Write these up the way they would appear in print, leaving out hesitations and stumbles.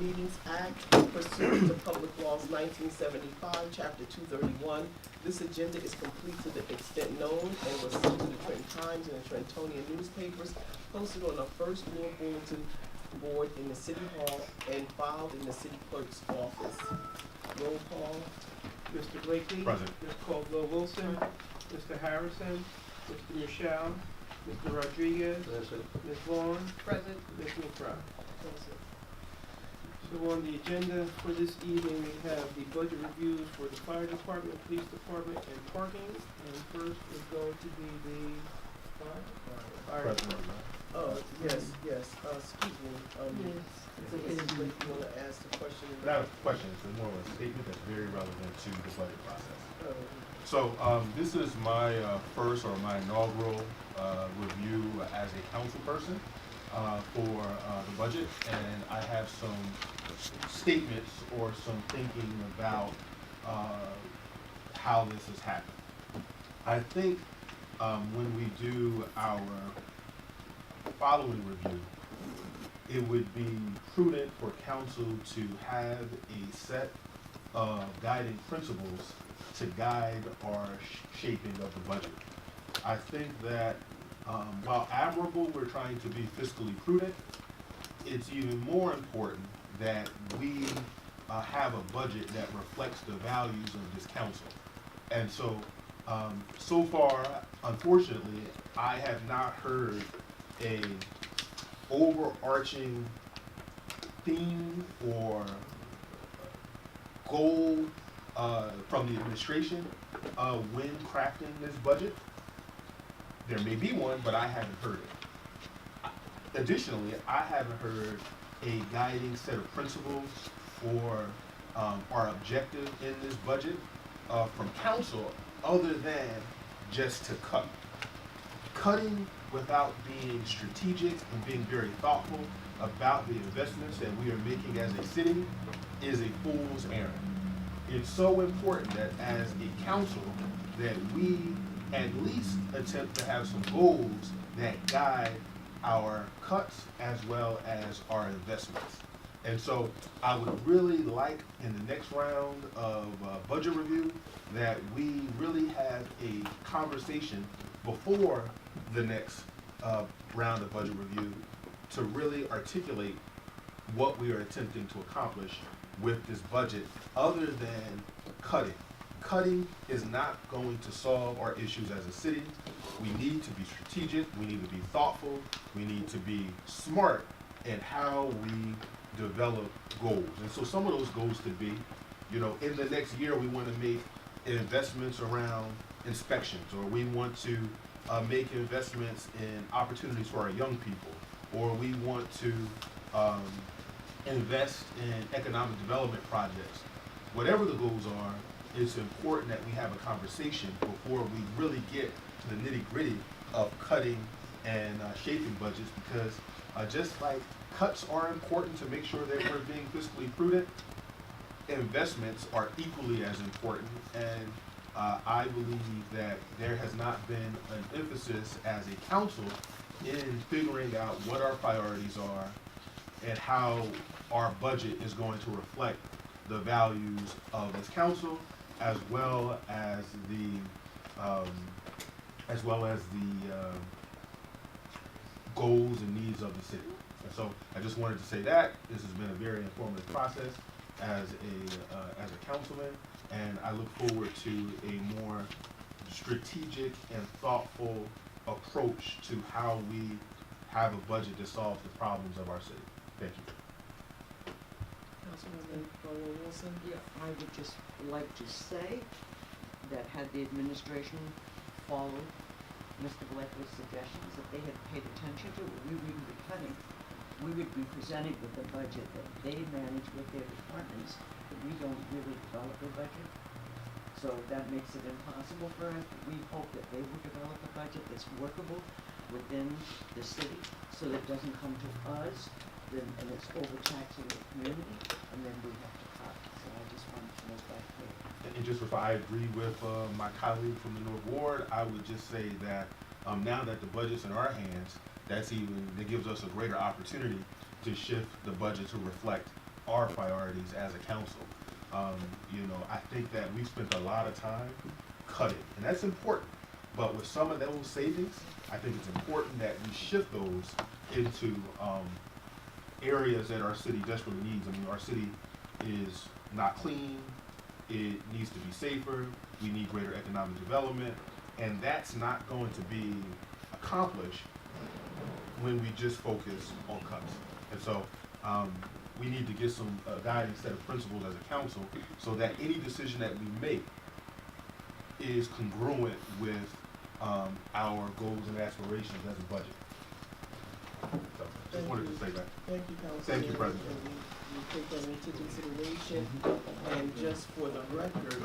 Meetings Act pursuant to Public Laws 1975, Chapter 231. This agenda is complete to the extent known and was sent to the Trenton Times and the Trentonian newspapers, posted on the first floor bulletin board in the City Hall, and filed in the City Clerk's office. Roll call. Mr. Blakely. Present. Ms. Caldwell-Wilson. Mr. Harrison. Mr. Michelle. Mr. Rodriguez. Present. Ms. Vaughn. Present. Ms. McBride. So on the agenda for this evening, we have the budget reviews for the fire department, police department, and parking. And first is going to be the fire department. Oh, yes, excuse me, Mrs. Blake, you wanna ask the question? Not a question, it's more of a statement that's very relevant to the budget process. Oh, So this is my first or my inaugural review as a council person for the budget, and I have some statements or some thinking about how this has happened. I think when we do our following review, it would be prudent for council to have a set of guiding principles to guide our shaping of the budget. I think that while admirable, we're trying to be fiscally prudent, it's even more important that we have a budget that reflects the values of this council. And so, so far, unfortunately, I have not heard a overarching theme or goal from the administration when crafting this budget. There may be one, but I haven't heard it. Additionally, I haven't heard a guiding set of principles for our objective in this budget from council other than just to cut. Cutting without being strategic and being very thoughtful about the investments that we are making as a city is a fool's errand. It's so important that as a council that we at least attempt to have some goals that guide our cuts as well as our investments. And so I would really like in the next round of budget review that we really have a conversation before the next round of budget review to really articulate what we are attempting to accomplish with this budget other than cutting. Cutting is not going to solve our issues as a city. We need to be strategic, we need to be thoughtful, we need to be smart in how we develop goals. And so some of those goals could be, in the next year we want to make investments around inspections, or we want to make investments in opportunities for our young people, or we want to invest in economic development projects. Whatever the goals are, it's important that we have a conversation before we really get to the nitty-gritty of cutting and shaping budgets, because just like cuts are important to make sure that we're being fiscally prudent, investments are equally as important. And I believe that there has not been an emphasis as a council in figuring out what our priorities are and how our budget is going to reflect the values of this council as well as the goals and needs of the city. And so I just wanted to say that this has been a very informative process as a councilman, and I look forward to a more strategic and thoughtful approach to how we have a budget that solves the problems of our city. Thank you. Councilwoman Caldwell-Wilson? Yeah, I would just like to say that had the administration followed Mr. Blakely's suggestions, if they had paid attention to it, we wouldn't be cutting. We would be presenting with a budget that they manage with their departments, but we don't really develop a budget. So that makes it impossible for us. We hope that they will develop a budget that's workable within the city, so that it doesn't come to us, and it's overtaxing the community, and then we have to cut. So I just wanted to make that clear. And just if I agree with my colleague from the North Ward, I would just say that now that the budget's in our hands, that gives us a greater opportunity to shift the budget to reflect our priorities as a council. You know, I think that we've spent a lot of time cutting, and that's important. But with some of those savings, I think it's important that we shift those into areas that our city desperately needs. I mean, our city is not clean. It needs to be safer. We need greater economic development, and that's not going to be accomplished when we just focus on cuts. And so we need to get some guiding set of principles as a council so that any decision that we make is congruent with our goals and aspirations as a budget. So just wanted to say that. Thank you, Councilman. Thank you, President. And we take that into consideration. And just for the record,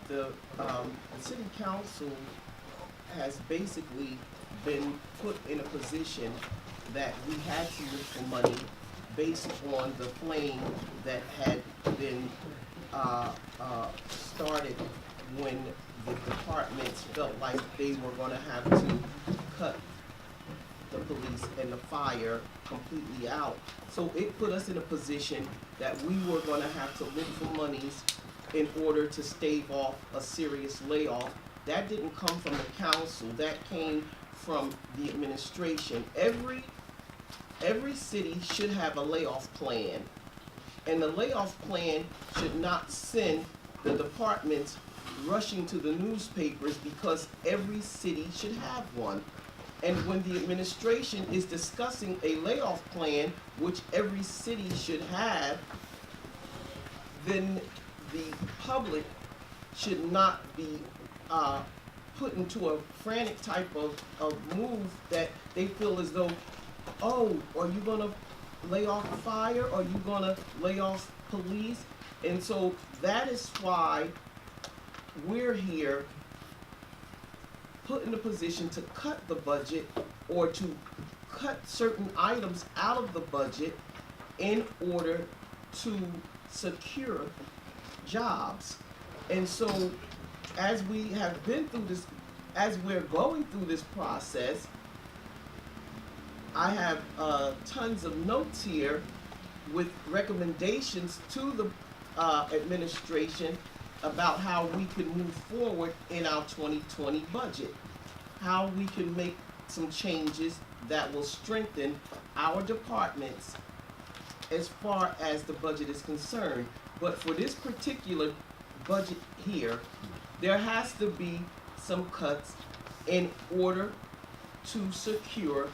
the city council has basically been put in a position that we had to look for money based on the flame that had been started when the departments felt like they were gonna have to cut the police and the fire completely out. So it put us in a position that we were gonna have to look for monies in order to stave off a serious layoff. That didn't come from the council, that came from the administration. Every city should have a layoff plan. And the layoff plan should not send the departments rushing to the newspapers because every city should have one. And when the administration is discussing a layoff plan, which every city should have, then the public should not be put into a frantic type of move that they feel as though, oh, are you gonna lay off fire? Are you gonna lay off police? And so that is why we're here put in a position to cut the budget or to cut certain items out of the budget in order to secure jobs. And so as we have been through this, as we're going through this process, I have tons of notes here with recommendations to the administration about how we can move forward in our 2020 budget, how we can make some changes that will strengthen our departments as far as the budget is concerned. But for this particular budget here, there has to be some cuts in order to secure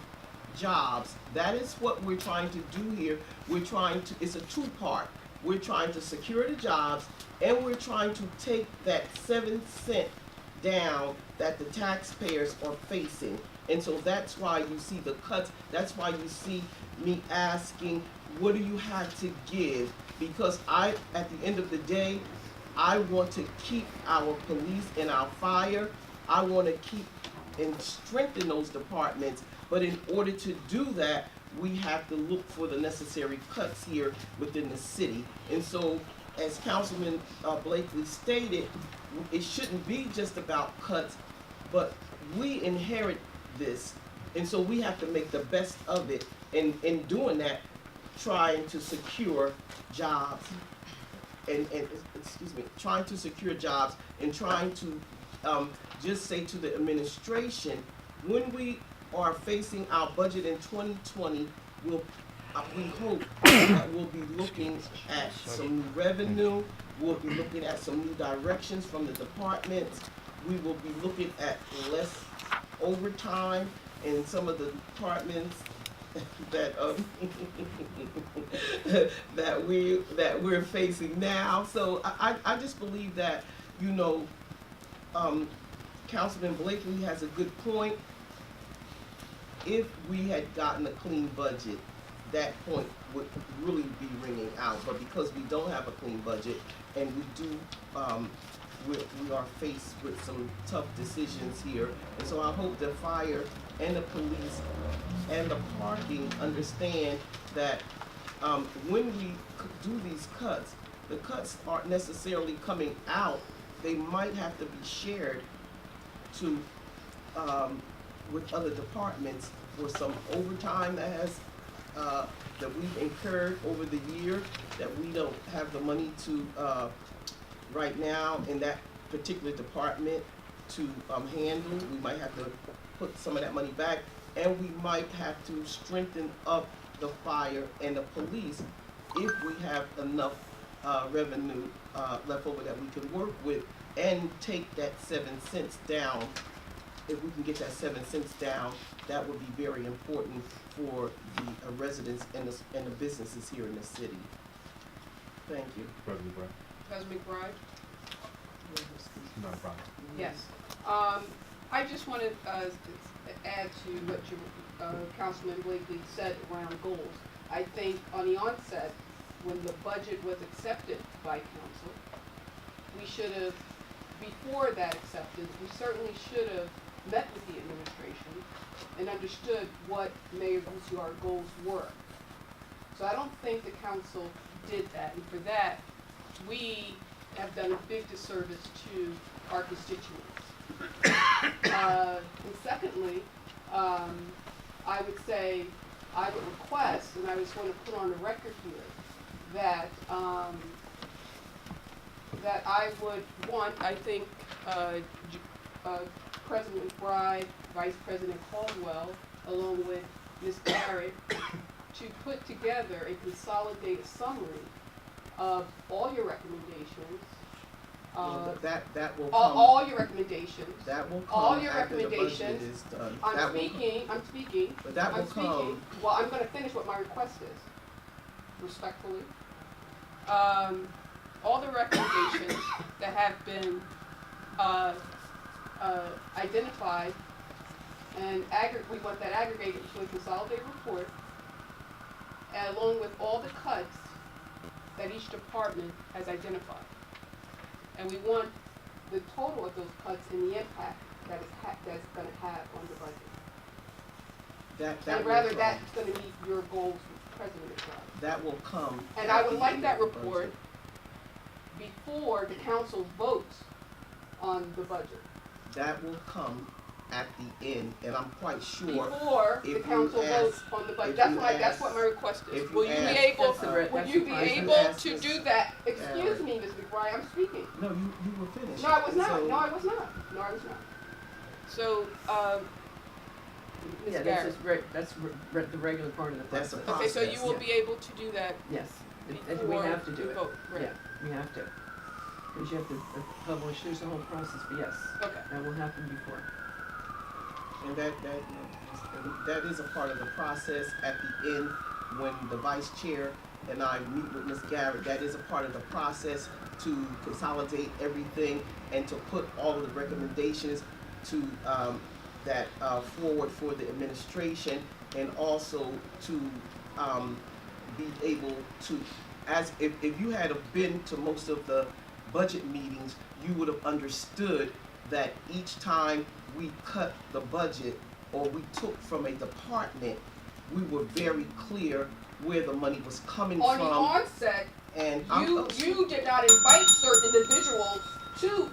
jobs. That is what we're trying to do here. We're trying to, it's a two-part. We're trying to secure the jobs, and we're trying to take that 7 cent down that the taxpayers are facing. And so that's why you see the cuts. That's why you see me asking, what do you have to give? Because at the end of the day, I want to keep our police and our fire. I want to keep and strengthen those departments. But in order to do that, we have to look for the necessary cuts here within the city. And so, as Councilman Blakely stated, it shouldn't be just about cuts, but we inherit this. And so we have to make the best of it. And in doing that, trying to secure jobs and trying to secure jobs and trying to just say to the administration, when we are facing our budget in 2020, we hope that we'll be looking at some new revenue, we'll be looking at some new directions from the departments, we will be looking at less overtime in some of the departments that that we're facing now. So I just believe that, you know, Councilman Blakely has a good point. If we had gotten a clean budget, that point would really be ringing out. But because we don't have a clean budget, and we do, we are faced with some tough decisions here. And so I hope the fire and the police and the parking understand that when we do these cuts, the cuts aren't necessarily coming out. They might have to be shared to with other departments for some overtime that has that we've incurred over the year that we don't have the money to, right now in that particular department to handle. We might have to put some of that money back, and we might have to strengthen up the fire and the police if we have enough revenue left over that we can work with and take that 7 cents down. If we can get that 7 cents down, that would be very important for the residents and the businesses here in the city. Thank you. President Brown? President McBride? Not a problem. Yes. I just want to add to what Councilman Blakely said around goals. I think on the onset, when the budget was accepted by council, we should have, before that acceptance, we certainly should have met with the administration and understood what Mayor Bussiar's goals were. So I don't think the council did that, and for that, we have done a big disservice to our constituents. And secondly, I would say, I would request, and I just want to put on the record here, that that I would want, I think, President McBride, Vice President Caldwell, along with Ms. Garrett, to put together a consolidated summary of all your recommendations. That will come. All your recommendations. That will come all your after the budget recommendations. is done. I'm That will speaking. But that will I'm speaking. come. Well, I'm gonna finish what my request is, respectfully. All the recommendations that have been, identified and we want that aggregated into a consolidated report, and along with all the cuts that each department has identified. And we want the total of those cuts and the impact that's gonna have on the budget. That And will rather come. that's gonna meet your goals, President McBride. That will come. And at I would the like end that of the report budget. before the council votes on the budget. That will come at the end, and I'm quite sure. Before the if you council ask- votes on the budget. if That's you that's ask- what my request if is. you Will you be ask- able, That's the re- will that's you the be price. able Ask to Ms. do that? Excuse me, Ms. McBride, I'm speaking. No, you were finished. No, I was not. So- No, I was not. No, I was not. So, Ms. Yeah, Garrett. that's the regular part of the That's process. a Okay, so you will yeah. be able to do that Yes, we before have to do you it. vote, right? Yeah, we have to. Because you have to publish, there's the whole process, but yes, Okay. that will happen before. And that is a part of the process at the end when the vice chair and I meet with Ms. Garrett. That is a part of the process to consolidate everything and to put all of the recommendations to that forward for the administration, and also to be able to, as if you had have been to most of the budget meetings, you would have understood that each time we cut the budget or we took from a department, we were very clear where the money was coming On the from. onset, And you did not invite certain individuals to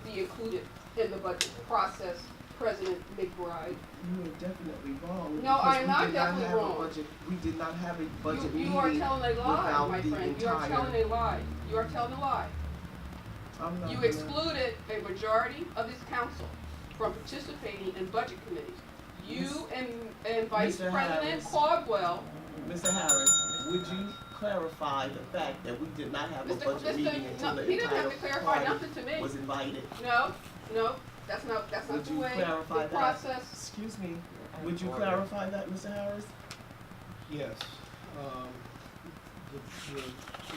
be included in the budget process, President McBride. you are definitely wrong. No, because I'm we not did definitely have a wrong. budget. We did not have a budget meeting You are telling a lie, without my the friend. You are entire- telling a lie. You are telling a lie. I'm not You gonna- excluded a majority of this council from participating in budget committees. You and Vice Mr. President Harris. Caldwell. Mr. Harris, would you clarify the fact that we did not have a budget meeting until the He doesn't entire have to clarify party nothing to me. was invited? No, that's not Would the you way clarify the that? process. Excuse me, would you clarify that, Mr. Harris? Yes.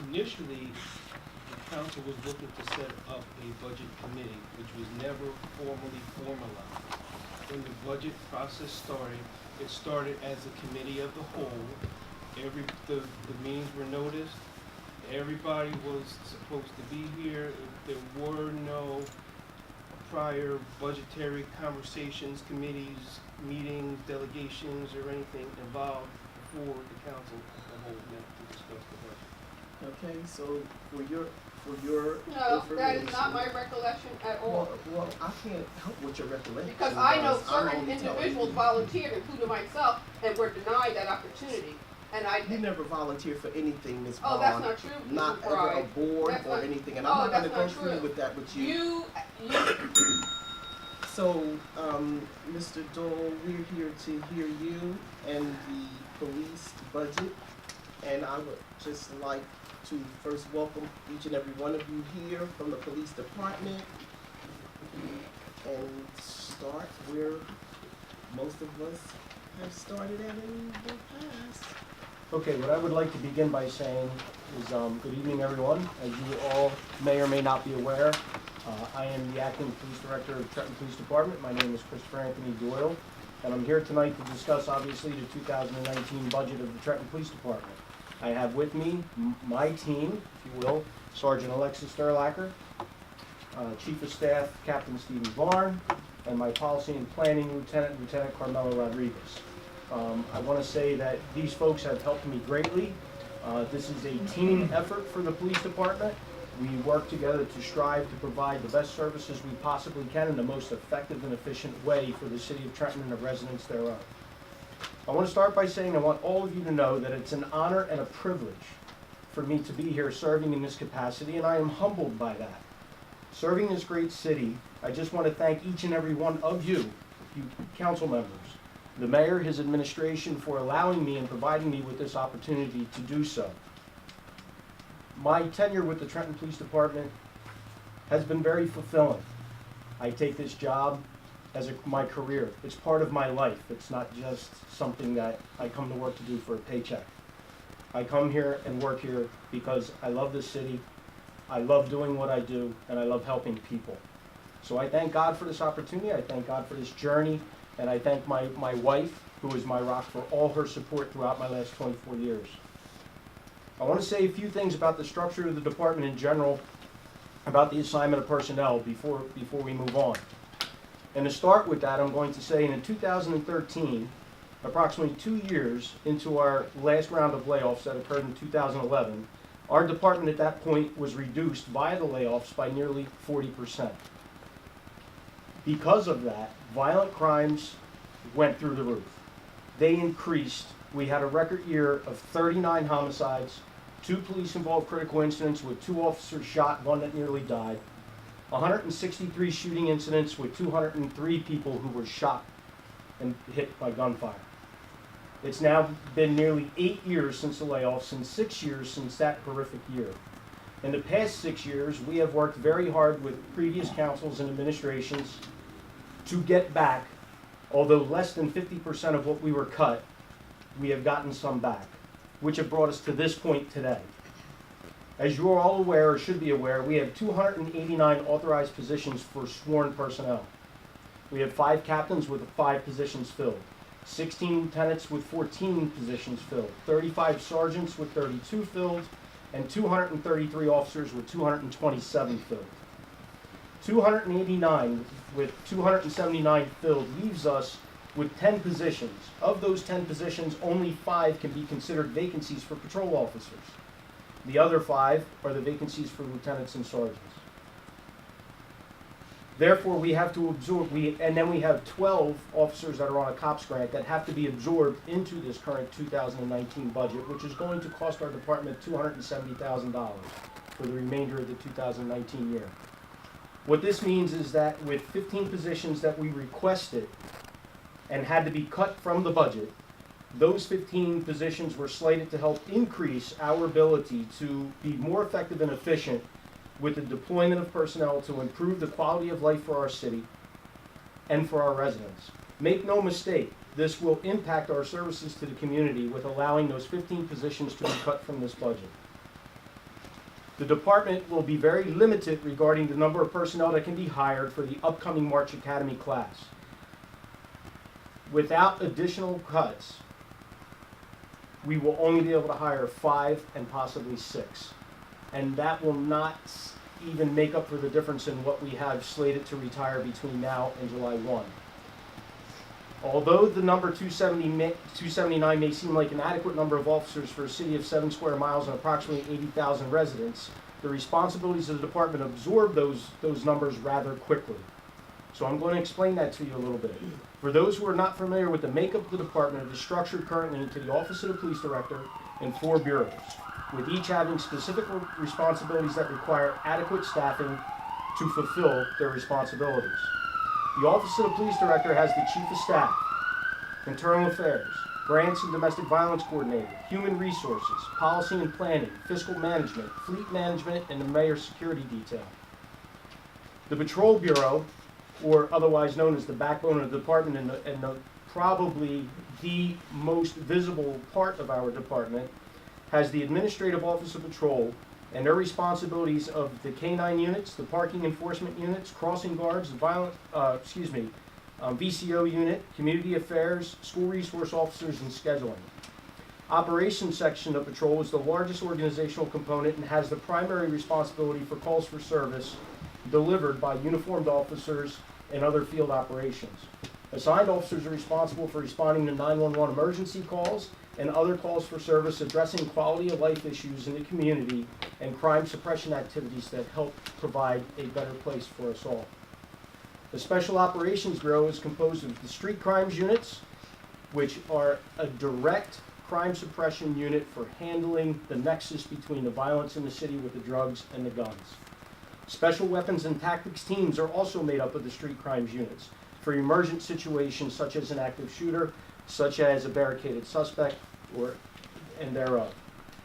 Initially, the council was looking to set up a budget committee, which was never formally formalized. When the budget process started, it started as a committee of the whole. The meetings were noticed. Everybody was supposed to be here. There were no prior budgetary conversations, committees, meetings, delegations, or anything involved before the council as a whole met to discuss the budget. Okay, so for your No, information. that is not my recollection at all. Well, I can't help with your recollection. Because I know I'm certain only telling individuals you. volunteered, including myself, and were denied that opportunity. And I, You never volunteer for anything, Ms. oh, Vaughn. that's not true, Not Mrs. ever a Bride. board That's or not- anything, and oh, I'm not gonna that's go not through true. with that with you. You, So, Mr. Dole, we're here to hear you and the police budget. And I would just like to first welcome each and every one of you here from the police department. And start where most of us have started at in the past. Okay, what I would like to begin by saying is good evening, everyone. As you all may or may not be aware, I am the acting police director of Trenton Police Department. My name is Christopher Anthony Doyle, and I'm here tonight to discuss, obviously, the 2019 budget of the Trenton Police Department. I have with me my team, if you will, Sergeant Alexis Sterlacher, Chief of Staff Captain Stephen Barn, and my Policy and Planning Lieutenant Carmelo Rodriguez. I want to say that these folks have helped me greatly. This is a team effort for the police department. We work together to strive to provide the best services we possibly can in the most effective and efficient way for the city of Trenton and the residents thereof. I want to start by saying I want all of you to know that it's an honor and a privilege for me to be here serving in this capacity, and I am humbled by that. Serving this great city, I just want to thank each and every one of you, you council members, the mayor, his administration, for allowing me and providing me with this opportunity to do so. My tenure with the Trenton Police Department has been very fulfilling. I take this job as my career. It's part of my life. It's not just something that I come to work to do for a paycheck. I come here and work here because I love this city, I love doing what I do, and I love helping people. So I thank God for this opportunity, I thank God for this journey, and I thank my wife, who is my rock, for all her support throughout my last 24 years. I want to say a few things about the structure of the department in general, about the assignment of personnel before we move on. And to start with that, I'm going to say in 2013, approximately 2 years into our last round of layoffs that occurred in 2011, our department at that point was reduced via the layoffs by nearly 40%. Because of that, violent crimes went through the roof. They increased. We had a record year of 39 homicides, 2 police-involved critical incidents with 2 officers shot, 1 that nearly died, 163 shooting incidents with 203 people who were shot and hit by gunfire. It's now been nearly 8 years since the layoffs and 6 years since that horrific year. In the past 6 years, we have worked very hard with previous councils and administrations to get back, although less than 50% of what we were cut, we have gotten some back, which have brought us to this point today. As you are all aware, or should be aware, we have 289 authorized positions for sworn personnel. We have 5 captains with 5 positions filled, 16 lieutenants with 14 positions filled, 35 sergeants with 32 filled, and 233 officers with 227 filled. 289 with 279 filled leaves us with 10 positions. Of those 10 positions, only 5 can be considered vacancies for patrol officers. The other 5 are the vacancies for lieutenants and sergeants. Therefore, we have to absorb, and then we have 12 officers that are on a COPS grant that have to be absorbed into this current 2019 budget, which is going to cost our department $270,000 for the remainder of the 2019 year. What this means is that with 15 positions that we requested and had to be cut from the budget, those 15 positions were slated to help increase our ability to be more effective and efficient with the deployment of personnel to improve the quality of life for our city and for our residents. Make no mistake, this will impact our services to the community with allowing those 15 positions to be cut from this budget. The department will be very limited regarding the number of personnel that can be hired for the upcoming March Academy class. Without additional cuts, we will only be able to hire 5 and possibly 6. And that will not even make up for the difference in what we have slated to retire between now and July 1. Although the number 279 may seem like an adequate number of officers for a city of 7 square miles and approximately 80,000 residents, the responsibilities of the department absorb those numbers rather quickly. So I'm going to explain that to you a little bit. For those who are not familiar with the makeup of the department, it is structured currently into the Office of the Police Director and 4 bureaus, with each having specific responsibilities that require adequate staffing to fulfill their responsibilities. The Office of the Police Director has the Chief of Staff, Internal Affairs, Grants and Domestic Violence Coordinator, Human Resources, Policy and Planning, Fiscal Management, Fleet Management, and the Mayor's Security Detail. The Patrol Bureau, or otherwise known as the backbone of the department and probably the most visible part of our department, has the Administrative Office of Patrol and their responsibilities of the K-9 units, the parking enforcement units, crossing guards, the VCO unit, community affairs, school resource officers, and scheduling. Operations section of Patrol is the largest organizational component and has the primary responsibility for calls for service delivered by uniformed officers and other field operations. Assigned officers are responsible for responding to 911 emergency calls and other calls for service addressing quality of life issues in the community and crime suppression activities that help provide a better place for us all. The Special Operations Bureau is composed of the street crimes units, which are a direct crime suppression unit for handling the nexus between the violence in the city with the drugs and the guns. Special Weapons and Tactics teams are also made up of the street crimes units for emergent situations such as an active shooter, such as a barricaded suspect, and thereof.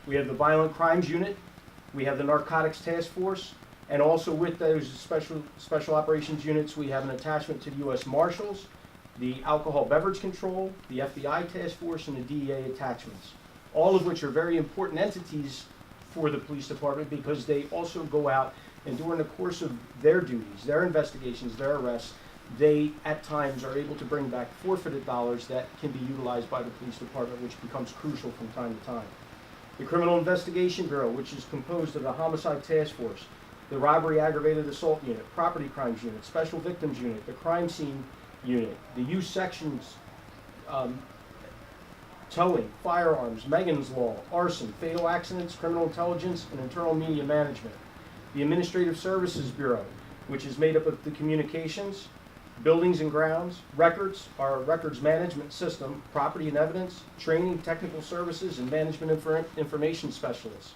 We have the Violent Crimes Unit, we have the Narcotics Task Force, and also with those special operations units, we have an attachment to the U.S. Marshals, the Alcohol Beverage Control, the FBI Task Force, and the DEA attachments, all of which are very important entities for the police department because they also go out and during the course of their duties, their investigations, their arrests, they at times are able to bring back forfeited dollars that can be utilized by the police department, which becomes crucial from time to time. The Criminal Investigation Bureau, which is composed of the Homicide Task Force, the Robbery Aggravated Assault Unit, Property Crimes Unit, Special Victims Unit, the Crime Scene Unit, the Youth Sections, Towing, Firearms, Megan's Law, Arson, Fatal Accidents, Criminal Intelligence, and Internal Media Management. The Administrative Services Bureau, which is made up of the Communications, Buildings and Grounds, Records, our Records Management System, Property and Evidence, Training, Technical Services, and Management Information Specialists,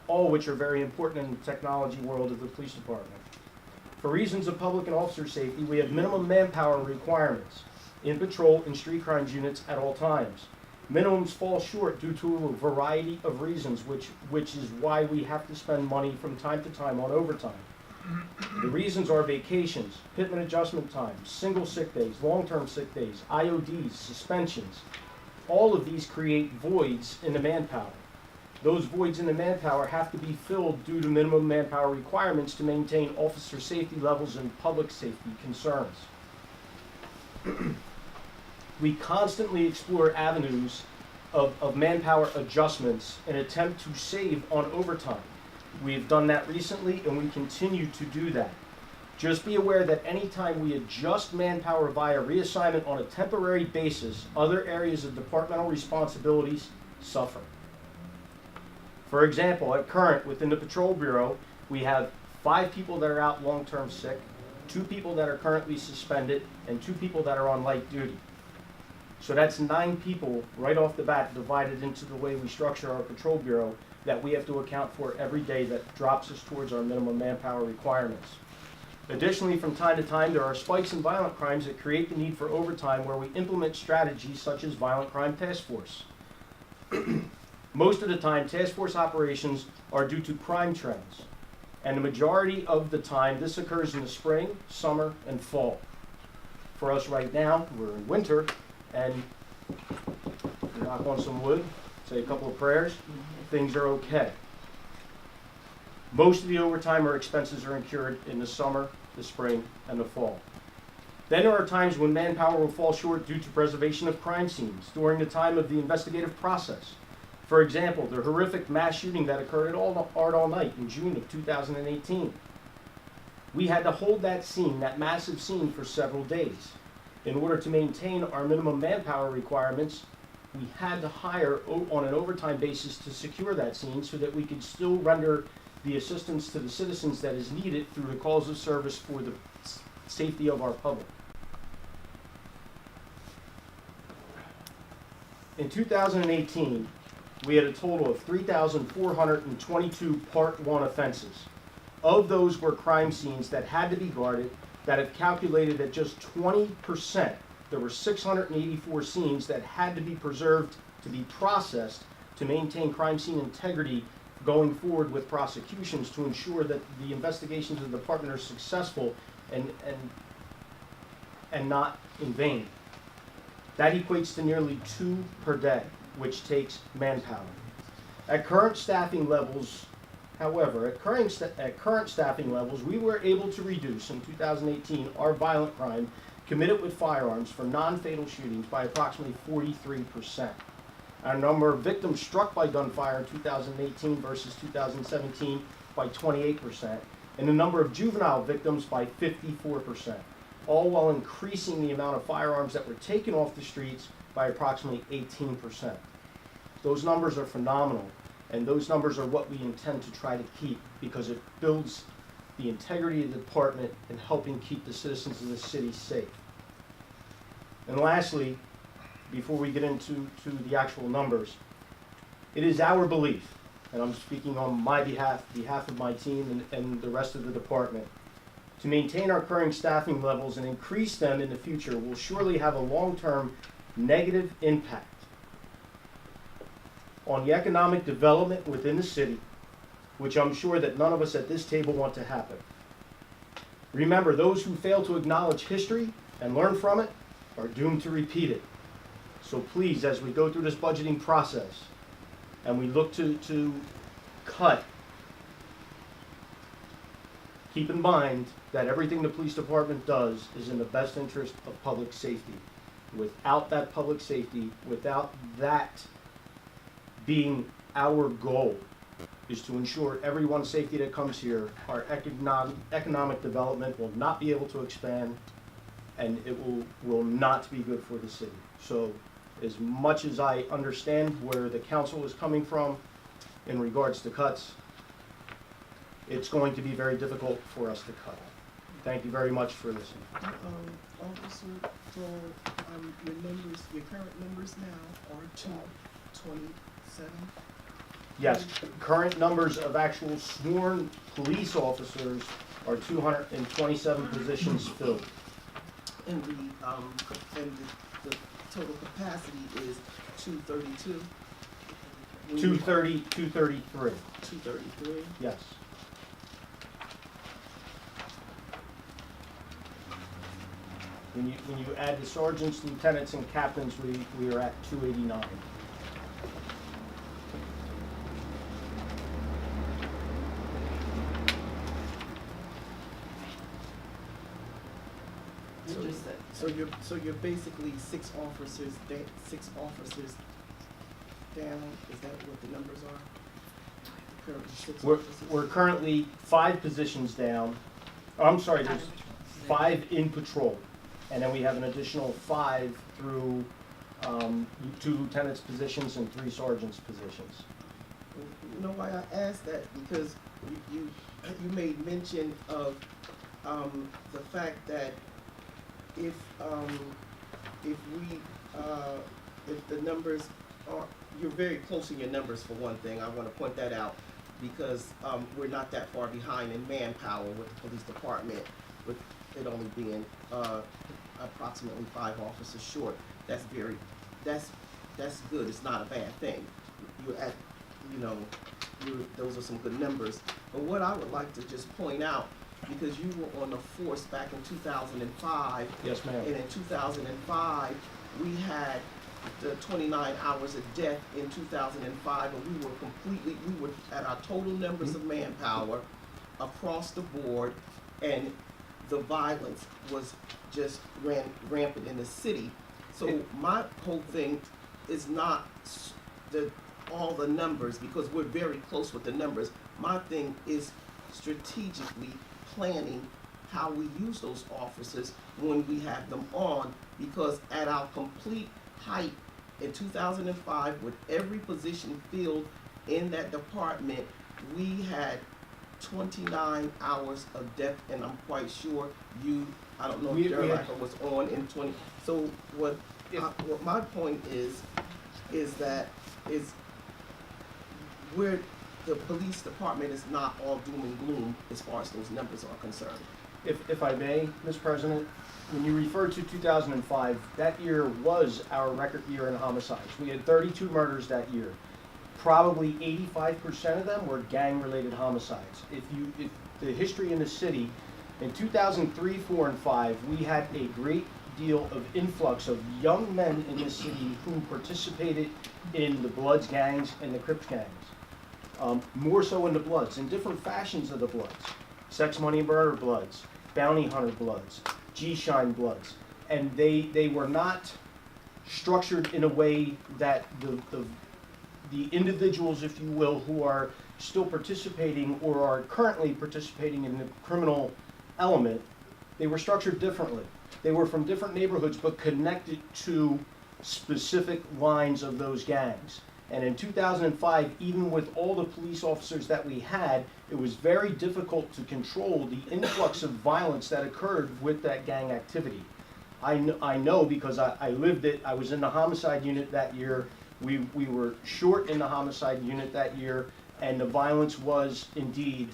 all which are very important in the technology world of the police department. For reasons of public and officer safety, we have minimum manpower requirements in patrol and street crimes units at all times. Minimums fall short due to a variety of reasons, which is why we have to spend money from time to time on overtime. The reasons are vacations, pitman adjustment times, single sick days, long-term sick days, IODs, suspensions. All of these create voids in the manpower. Those voids in the manpower have to be filled due to minimum manpower requirements to maintain officer safety levels and public safety concerns. We constantly explore avenues of manpower adjustments and attempt to save on overtime. We've done that recently and we continue to do that. Just be aware that anytime we adjust manpower via reassignment on a temporary basis, other areas of departmental responsibilities suffer. For example, at current, within the Patrol Bureau, we have 5 people that are out long-term sick, 2 people that are currently suspended, and 2 people that are on light duty. So that's 9 people right off the bat divided into the way we structure our Patrol Bureau that we have to account for every day that drops us towards our minimum manpower requirements. Additionally, from time to time, there are spikes in violent crimes that create the need for overtime where we implement strategies such as Violent Crime Task Force. Most of the time, task force operations are due to crime trends, and the majority of the time, this occurs in the spring, summer, and fall. For us right now, we're in winter, and knock on some wood, say a couple of prayers, things are okay. Most of the overtime or expenses are incurred in the summer, the spring, and the fall. Then there are times when manpower will fall short due to preservation of crime scenes during the time of the investigative process. For example, the horrific mass shooting that occurred at Art All Night in June of 2018. We had to hold that scene, that massive scene, for several days. In order to maintain our minimum manpower requirements, we had to hire on an overtime basis to secure that scene so that we could still render the assistance to the citizens that is needed through the calls of service for the safety of our public. In 2018, we had a total of 3,422 Part 1 offenses. Of those were crime scenes that had to be guarded, that have calculated at just 20%. There were 684 scenes that had to be preserved to be processed to maintain crime scene integrity going forward with prosecutions to ensure that the investigations of the department are successful and not in vain. That equates to nearly 2 per day, which takes manpower. At current staffing levels, however, at current staffing levels, we were able to reduce in 2018 our violent crime committed with firearms for non-fatal shootings by approximately 43%. Our number of victims struck by gunfire in 2018 versus 2017 by 28%, and the number of juvenile victims by 54%, all while increasing the amount of firearms that were taken off the streets by approximately 18%. Those numbers are phenomenal, and those numbers are what we intend to try to keep because it builds the integrity of the department in helping keep the citizens of the city safe. And lastly, before we get into the actual numbers, it is our belief, and I'm speaking on my behalf of my team and the rest of the department, to maintain our current staffing levels and increase them in the future will surely have a long-term negative impact on the economic development within the city, which I'm sure that none of us at this table want to happen. Remember, those who fail to acknowledge history and learn from it are doomed to repeat it. So please, as we go through this budgeting process and we look to cut, keep in mind that everything the police department does is in the best interest of public safety. Without that public safety, without that being our goal, is to ensure everyone's safety that comes here, our economic development will not be able to expand, and it will not be good for the city. So as much as I understand where the council is coming from in regards to cuts, it's going to be very difficult for us to cut. Thank you very much for listening. Officer, your current numbers now are 227? Yes, current numbers of actual sworn police officers are 227 positions filled. And the total capacity is 232? 233. 233? Yes. When you add the sergeants, lieutenants, and captains, we are at 289. So you're basically six officers down. Is that what the numbers are? Currently six officers? We're currently 5 positions down. Oh, I'm sorry, there's 5 in patrol, and then we have an additional 5 through 2 lieutenants' positions and 3 sergeants' positions. You know why I asked that? Because you made mention of the fact that if the numbers are, you're very close in your numbers for one thing. I want to point that out because we're not that far behind in manpower with the police department, with it only being approximately 5 officers short. That's good. It's not a bad thing. You're at, those are some good numbers. But what I would like to just point out, because you were on the force back in 2005. Yes, ma'am. And in 2005, we had the 29 hours of death in 2005, and we were at our total numbers of manpower across the board, and the violence was just rampant in the city. So my whole thing is not all the numbers, because we're very close with the numbers. My thing is strategically planning how we use those officers when we have them on, because at our complete height in 2005, with every position filled in that department, we had 29 hours of depth, and I'm quite sure I don't know We- if we had- Jeremiah was on in 20, so what my point is that where the police department is not all doom and gloom as far as those numbers are concerned. If I may, Mr. President, when you refer to 2005, that year was our record year in homicides. We had 32 murders that year. Probably 85% of them were gang-related homicides. If the history in the city, in 2003, 4, and 5, we had a great deal of influx of young men in the city who participated in the Bloods gangs and the Crips gangs. More so in the Bloods, in different fashions of the Bloods. Sex, Money, and Murder Bloods, Bounty Hunter Bloods, G-Shine Bloods. And they were not structured in a way that the individuals, if you will, who are still participating or are currently participating in the criminal element, they were structured differently. They were from different neighborhoods but connected to specific lines of those gangs. And in 2005, even with all the police officers that we had, it was very difficult to control the influx of violence that occurred with that gang activity. I know because I lived it. I was in the homicide unit that year. We were short in the homicide unit that year, and the violence was indeed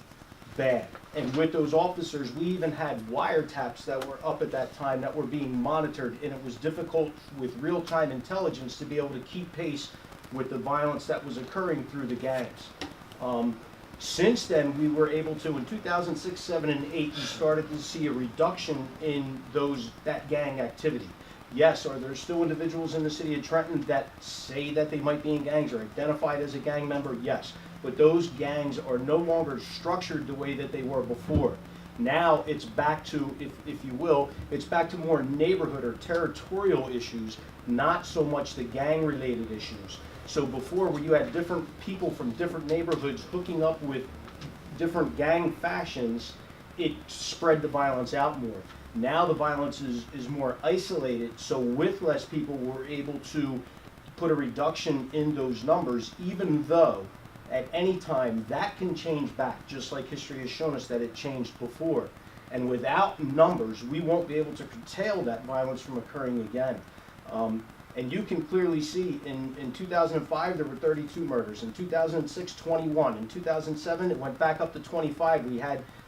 bad. And with those officers, we even had wiretaps that were up at that time that were being monitored, and it was difficult with real-time intelligence to be able to keep pace with the violence that was occurring through the gangs. Since then, we were able to, in 2006, 7, and 8, we started to see a reduction in that gang activity. Yes, are there still individuals in the city of Trenton that say that they might be in gangs or identified as a gang member? Yes, but those gangs are no longer structured the way that they were before. Now it's back to, if you will, it's back to more neighborhood or territorial issues, not so much the gang-related issues. So before, where you had different people from different neighborhoods hooking up with different gang fashions, it spread the violence out more. Now the violence is more isolated, so with less people, we're able to put a reduction in those numbers, even though at any time that can change back, just like history has shown us that it changed before. And without numbers, we won't be able to curtail that violence from occurring again. And you can clearly see in 2005 there were 32 murders, in 2006 21, in 2007 it went back up to 25.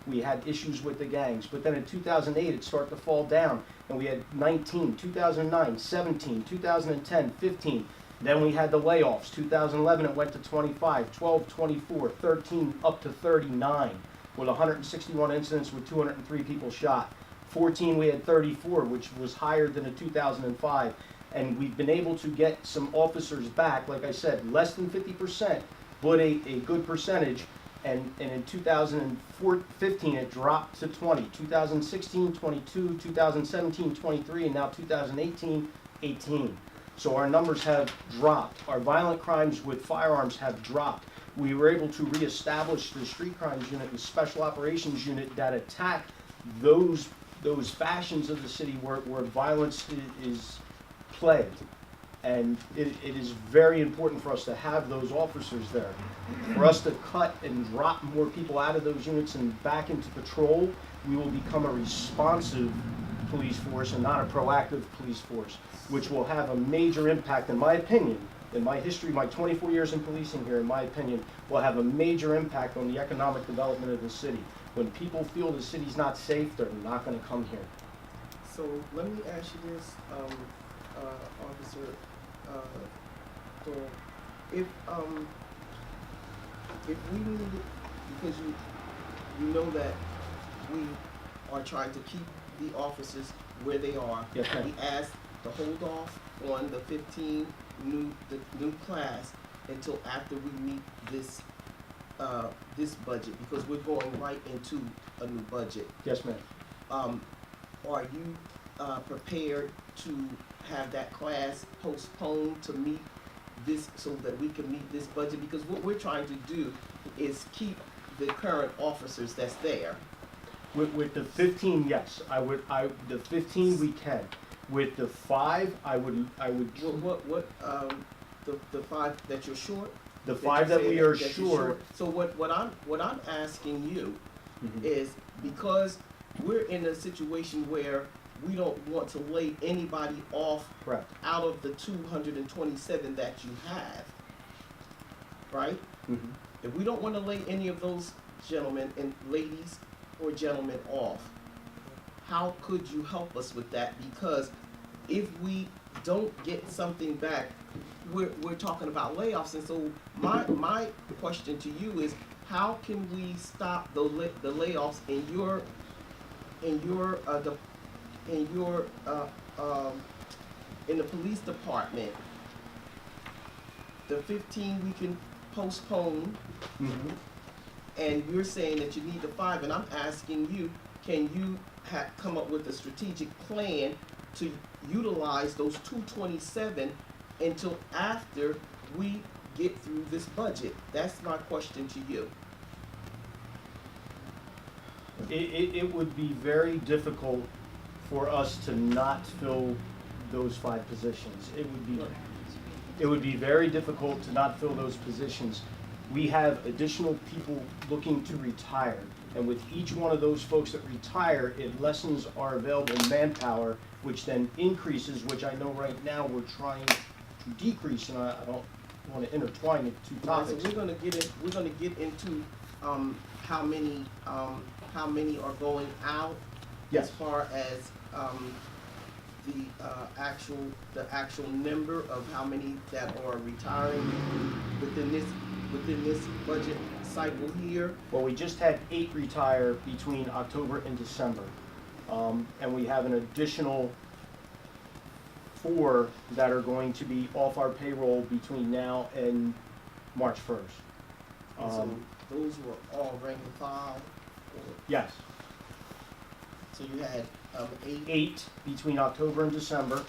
We had issues with the gangs, but then in 2008 it started to fall down, and we had 19, 2009, 17, 2010, 15. Then we had the layoffs. 2011 it went to 25, 12, 24, 13, up to 39, with 161 incidents with 203 people shot. 14 we had 34, which was higher than in 2005. And we've been able to get some officers back, like I said, less than 50%, but a good percentage. And in 2015 it dropped to 20, 2016 22, 2017 23, and now 2018 18. So our numbers have dropped. Our violent crimes with firearms have dropped. We were able to reestablish the street crimes unit, the special operations unit that attack those fashions of the city where violence is plagued. And it is very important for us to have those officers there. For us to cut and drop more people out of those units and back into patrol, we will become a responsive police force and not a proactive police force, which will have a major impact, in my opinion, in my history, my 24 years in policing here, in my opinion, will have a major impact on the economic development of the city. When people feel the city's not safe, they're not going to come here. So let me ask you this, Officer Doyle, if we needed, because you know that we are trying to keep the officers where they are. Yes, ma'am. We asked to hold off on the 15 new class until after we meet this budget, because we're going right into a new budget. Yes, ma'am. Are you prepared to have that class postponed to meet this, so that we can meet this budget? Because what we're trying to do is keep the current officers that's there. With the 15, yes, the 15 we can. With the 5, I would. The 5 that you're short? The 5 that we are short. So what I'm asking you Mhm. is, because we're in a situation where we don't want to lay anybody off Correct. out of the 227 that you have, right? Mhm. If we don't want to lay any of those gentlemen and ladies or gentlemen off, how could you help us with that? Because if we don't get something back, we're talking about layoffs. And so my question to you is, how can we stop the layoffs in your in the police department? The 15 we can postpone, Mhm. and you're saying that you need the 5, and I'm asking you, can you come up with a strategic plan to utilize those 227 until after we get through this budget? That's my question to you. It would be very difficult for us to not fill those 5 positions. It would be very difficult to not fill those positions. We have additional people looking to retire, and with each one of those folks that retire, it lessens our available manpower, which then increases, which I know right now we're trying to decrease, and I don't want to intertwine the two topics. So we're gonna get into how many are going out, Yes. as far as the actual number of how many that are retiring within this budget cycle here. Well, we just had 8 retire between October and December. And we have an additional 4 that are going to be off our payroll between now and March 1st. And so those were all rank and file. Yes, So you had 8. 8 between October and December.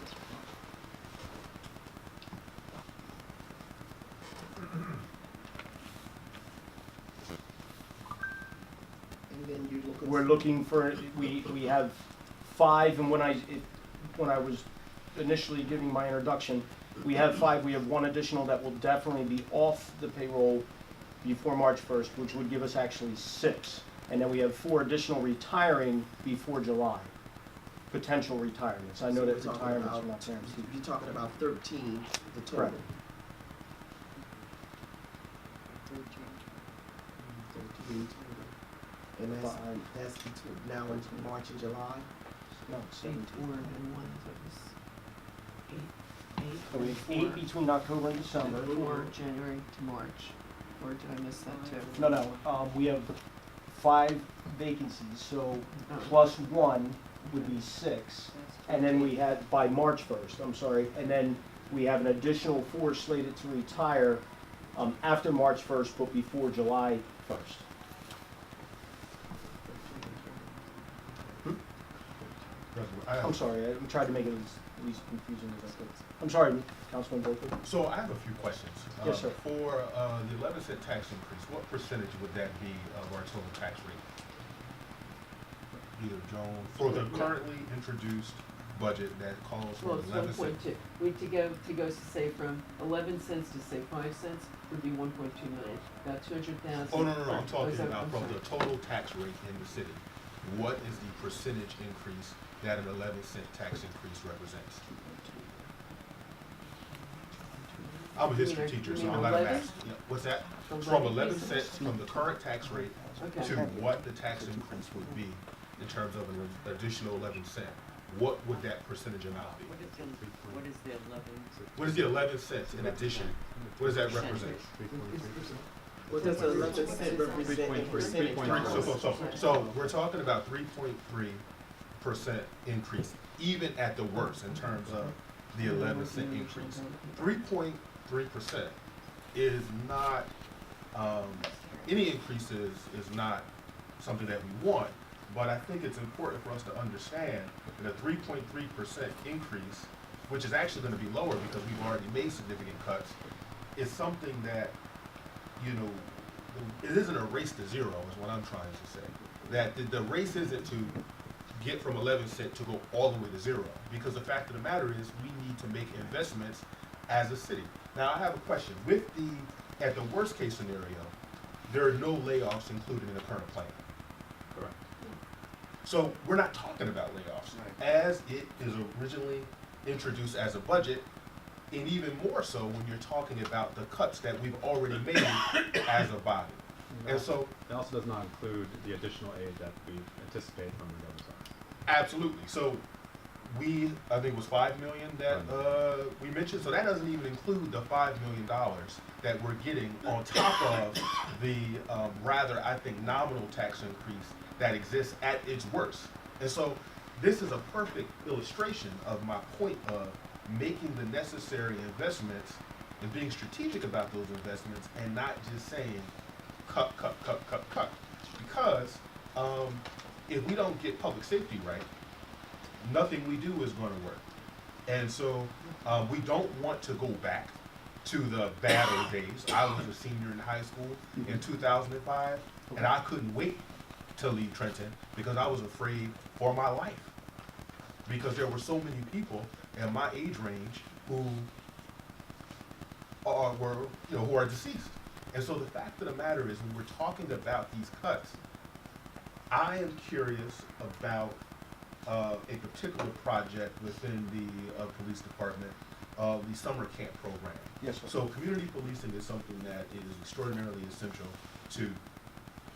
And then you're looking. We're looking for, we have 5, and when I was initially giving my introduction, we have 5, we have 1 additional that will definitely be off the payroll before March 1st, which would give us actually 6. And then we have 4 additional retiring before July, potential retirements. I know So that we're talking retirements about- are not guaranteed. You're talking about 13, the total. Correct. 13 total. And that's between now and March and July. No, 17. and one that was So we have 8 between October and December. or January to March, or did I miss that too? No, we have 5 vacancies, so Oh. plus 1 would be 6. And then we had, by March 1st, I'm sorry, and then we have an additional 4 slated to retire after March 1st, but before July 1st. I'm sorry, I'm trying to make it as least confusing as I could. I'm sorry, Councilman Blakely. So I have a few questions. Yes, sir. For the 11-cent tax increase, what percentage would that be of our total tax rate? Either Joan, for the currently introduced budget that calls for Well, it's 11 1.2. cents. To go say from 11 cents to say 5 cents would be 1.2 million, about 200,000. Oh, no, I'm Oh, talking is that- about I'm from sorry. the total tax rate in the city. What is the percentage increase that an 11-cent tax increase represents? I'm a history teacher, so you I'm mean not a 11? math. Yeah, what's that? The From levy 11 basis? cents from the current tax rate Okay. to what the tax increase would be in terms of an additional 11 cent. What would that percentage amount be? What is the 11? What is the 11 cents in addition? What does that represent? What does 11 cent represent in percentage terms? So we're talking about 3.3% increase, even at the worst in terms of the 11-cent increase. 3.3% is not, any increase is not something that we want, but I think it's important for us to understand that a 3.3% increase, which is actually gonna be lower because we've already made significant cuts, is something that, you know, it isn't a race to zero is what I'm trying to say. That the race isn't to get from 11 cent to go all the way to zero, because the fact of the matter is we need to make investments as a city. Now I have a question. With the at the worst case scenario, there are no layoffs included in the current plan. Correct. So we're not talking about layoffs. Right. As it is originally introduced as a budget, and even more so when you're talking about the cuts that we've already made as a body. And so, It also does not include the additional aid that we anticipate from the governor's office. absolutely. So I think it was $5 million that we mentioned. So that doesn't even include the $5 million that we're getting on top of the rather, I think, nominal tax increase that exists at its worst. And so this is a perfect illustration of my point of making the necessary investments and being strategic about those investments and not just saying cut, cut, cut, cut, cut. Because if we don't get public safety right, nothing we do is going to work. And so we don't want to go back to the bad old days. I was a senior in high school in 2005, and I couldn't wait to leave Trenton because I was afraid for my life. Because there were so many people in my age range who are deceased. And so the fact of the matter is, when we're talking about these cuts, I am curious about a particular project within the police department, the summer camp program. Yes, sir. So community policing is something that is extraordinarily essential to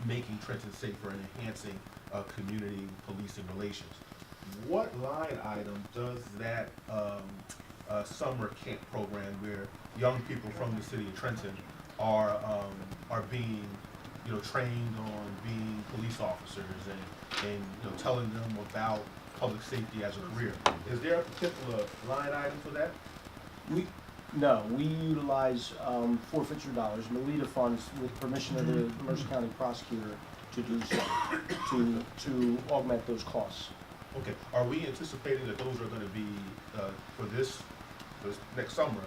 making Trenton safer and enhancing community policing relations. What line item does that summer camp program, where young people from the city of Trenton are being trained on being police officers and telling them about public safety as a career, is there a particular line item for that? We utilize forfeiture dollars, Melita funds, with permission of the Mercer County prosecutor to do so, to augment those costs. Okay, are we anticipating that those are going to be for this next summer?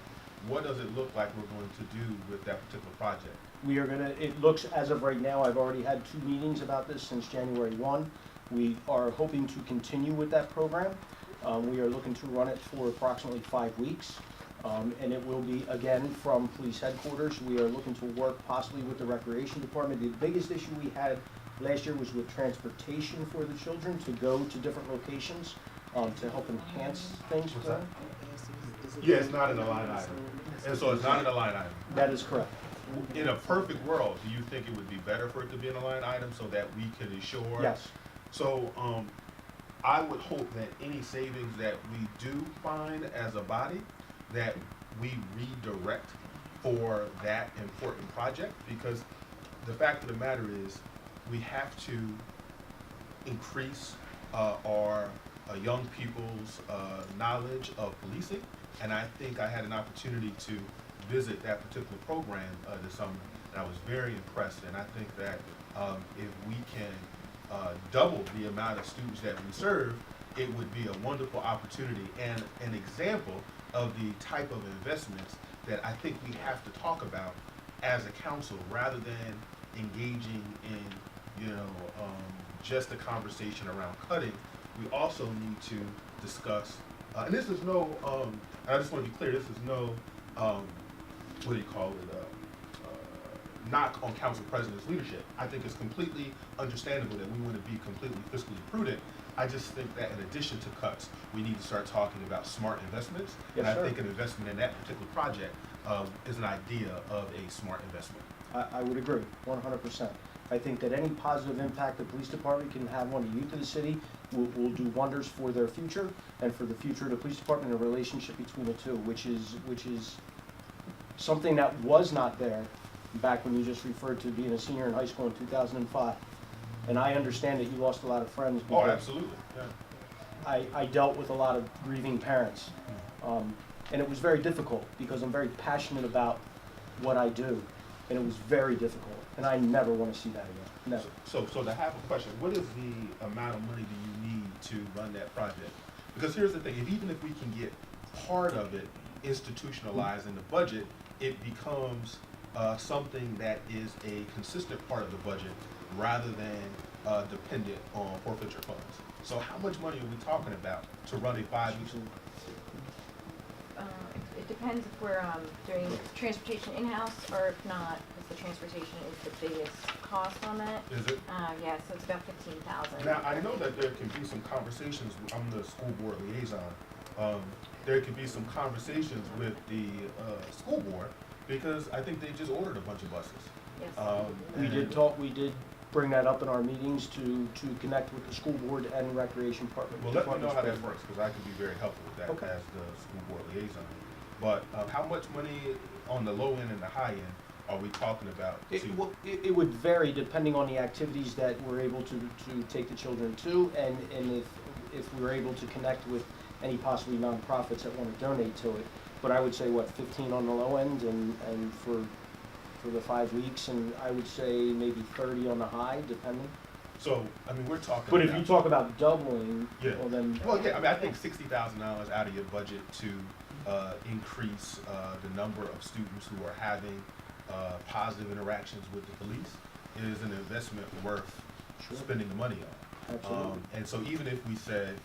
What does it look like we're going to do with that particular project? We are it looks, as of right now, I've already had 2 meetings about this since January 1. We are hoping to continue with that program. We are looking to run it for approximately 5 weeks. And it will be, again, from police headquarters. We are looking to work possibly with the recreation department. The biggest issue we had last year was with transportation for the children to go to different locations to help enhance things for them. Yeah, it's not in the line item. And so it's not in the line item. That is correct. In a perfect world, do you think it would be better for it to be in a line item so that we could ensure? Yes. So I would hope that any savings that we do find as a body, that we redirect for that important project, because the fact of the matter is we have to increase our young people's knowledge of policing. And I think I had an opportunity to visit that particular program this summer, and I was very impressed. And I think that if we can double the amount of students that we serve, it would be a wonderful opportunity and an example of the type of investments that I think we have to talk about as a council, rather than engaging in just a conversation around cutting. We also need to discuss, and this is no, and I just want to be clear, this is no, what do you call it, knock on council president's leadership. I think it's completely understandable that we want to be completely fiscally prudent. I just think that in addition to cuts, we need to start talking about smart investments. Yes, and I sir. think an investment in that particular project is an idea of a smart investment. I would agree, 100%. I think that any positive impact the police department can have on the youth of the city will do wonders for their future and for the future of the police department and the relationship between the two, which is something that was not there back when you just referred to being a senior in high school in 2005. And I understand that you lost a lot of friends. Oh, because absolutely, yeah. I dealt with a lot of grieving parents. And it was very difficult because I'm very passionate about what I do. And it was very difficult. And I never want to see that again. Never. So to have a question, what is the amount of money do you need to run that project? Because here's the thing, even if we can get part of it institutionalized in the budget, it becomes something that is a consistent part of the budget rather than dependent on forfeiture funds. So how much money are we talking about to run a 5 week? it depends if we're, doing transportation in-house or if not, because the transportation is the biggest cost on that. Is it? Yeah, so it's about 15,000. Now, I know that there can be some conversations, I'm the school board liaison, there can be some conversations with the, school board, because I think they just ordered a bunch of buses. Yes. We did talk, we did bring that up in our meetings to connect with the school board and recreation department. Well, let me know how that works, because I can be very helpful with that Okay. as the school board liaison. But, how much money on the low end and the high end are we talking about? It would vary depending on the activities that we're able to take the children to, and if we're able to connect with any possibly nonprofits that want to donate to it. But I would say, 15 on the low end, and for the 5 weeks, and I would say maybe 30 on the high, depending. So, I mean, we're talking But about. if you talk about doubling, Yeah. well then. Well, yeah, I mean, I think $60,000 out of your budget to increase the number of students who are having positive interactions with the police is an investment worth Sure. spending the money on. Absolutely. And so even if we said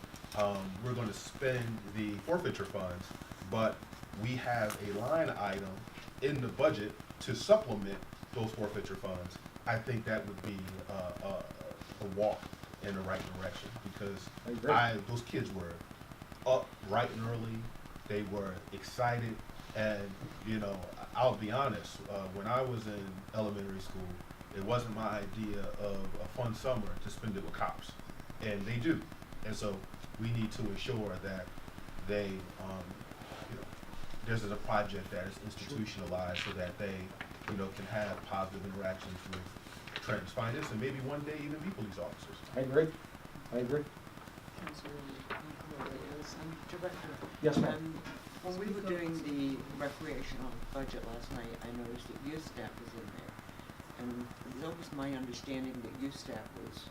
we're going to spend the forfeiture funds, but we have a line item in the budget to supplement those forfeiture funds, I think that would be a walk in the right direction, because I agree. those kids were up bright and early. They were excited, and I'll be honest. When I was in elementary school, it wasn't my idea of a fun summer to spend it with cops, and they do. And so we need to ensure that they, this is a project that is institutionalized so that they, can have positive interactions with Trenton's finest, and maybe one day even be police officers. I agree. Director. Yes, ma'am. When we were doing the recreational budget last night, I noticed that youth staff was in there. And it was always my understanding that youth staff was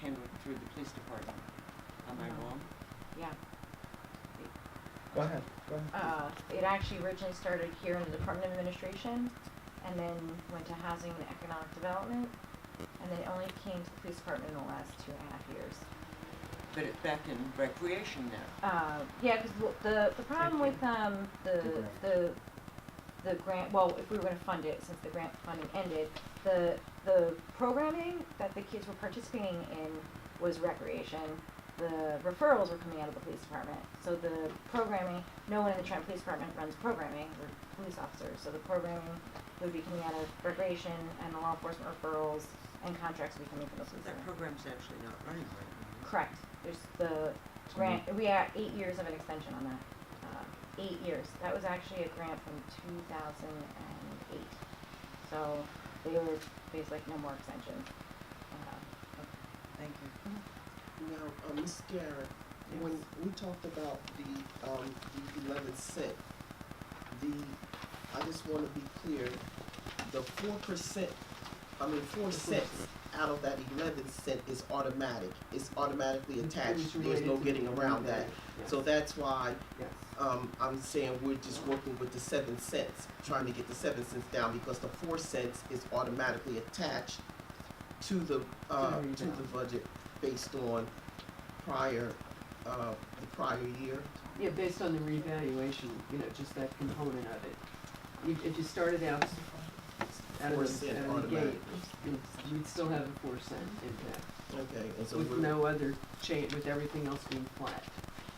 handled through the police department. Am I wrong? Yeah. Go ahead. It actually originally started here in the Department of Administration, and then went to Housing and Economic Development, and then it only came to the police department in the last 2.5 years. But it's back in recreation now. Yeah, because the problem with the grant, well, if we were going to fund it, since the grant funding ended, the programming that the kids were participating in was recreation. The referrals were coming out of the police department. So the programming, no one in the Trenton Police Department runs programming. We're police officers. So the programming would be coming out of recreation, and the law enforcement referrals and contracts would be coming from the police That department. program's actually not running right now. Correct. There's the grant, we had 8 years of an extension on that. 8 years. That was actually a grant from 2008. So they were basically like no more extensions. Thank you. Now, Ms. Garrett, when we talked about the 11 cent, I just want to be clear, the 4%, 4 cents out of that 11 cent is automatic. It's automatically attached. There's no getting around that. So that's why I'm saying we're just working with the 7 cents, trying to get the 7 cents down, because the 4 cents is automatically attached to the budget based on the prior year. Yeah, based on the revaluation, just that component of it. If you started out of 4 the cent gate, automatic. you'd still have a 4 cent impact. Okay, and so With no other change, with everything else being flat.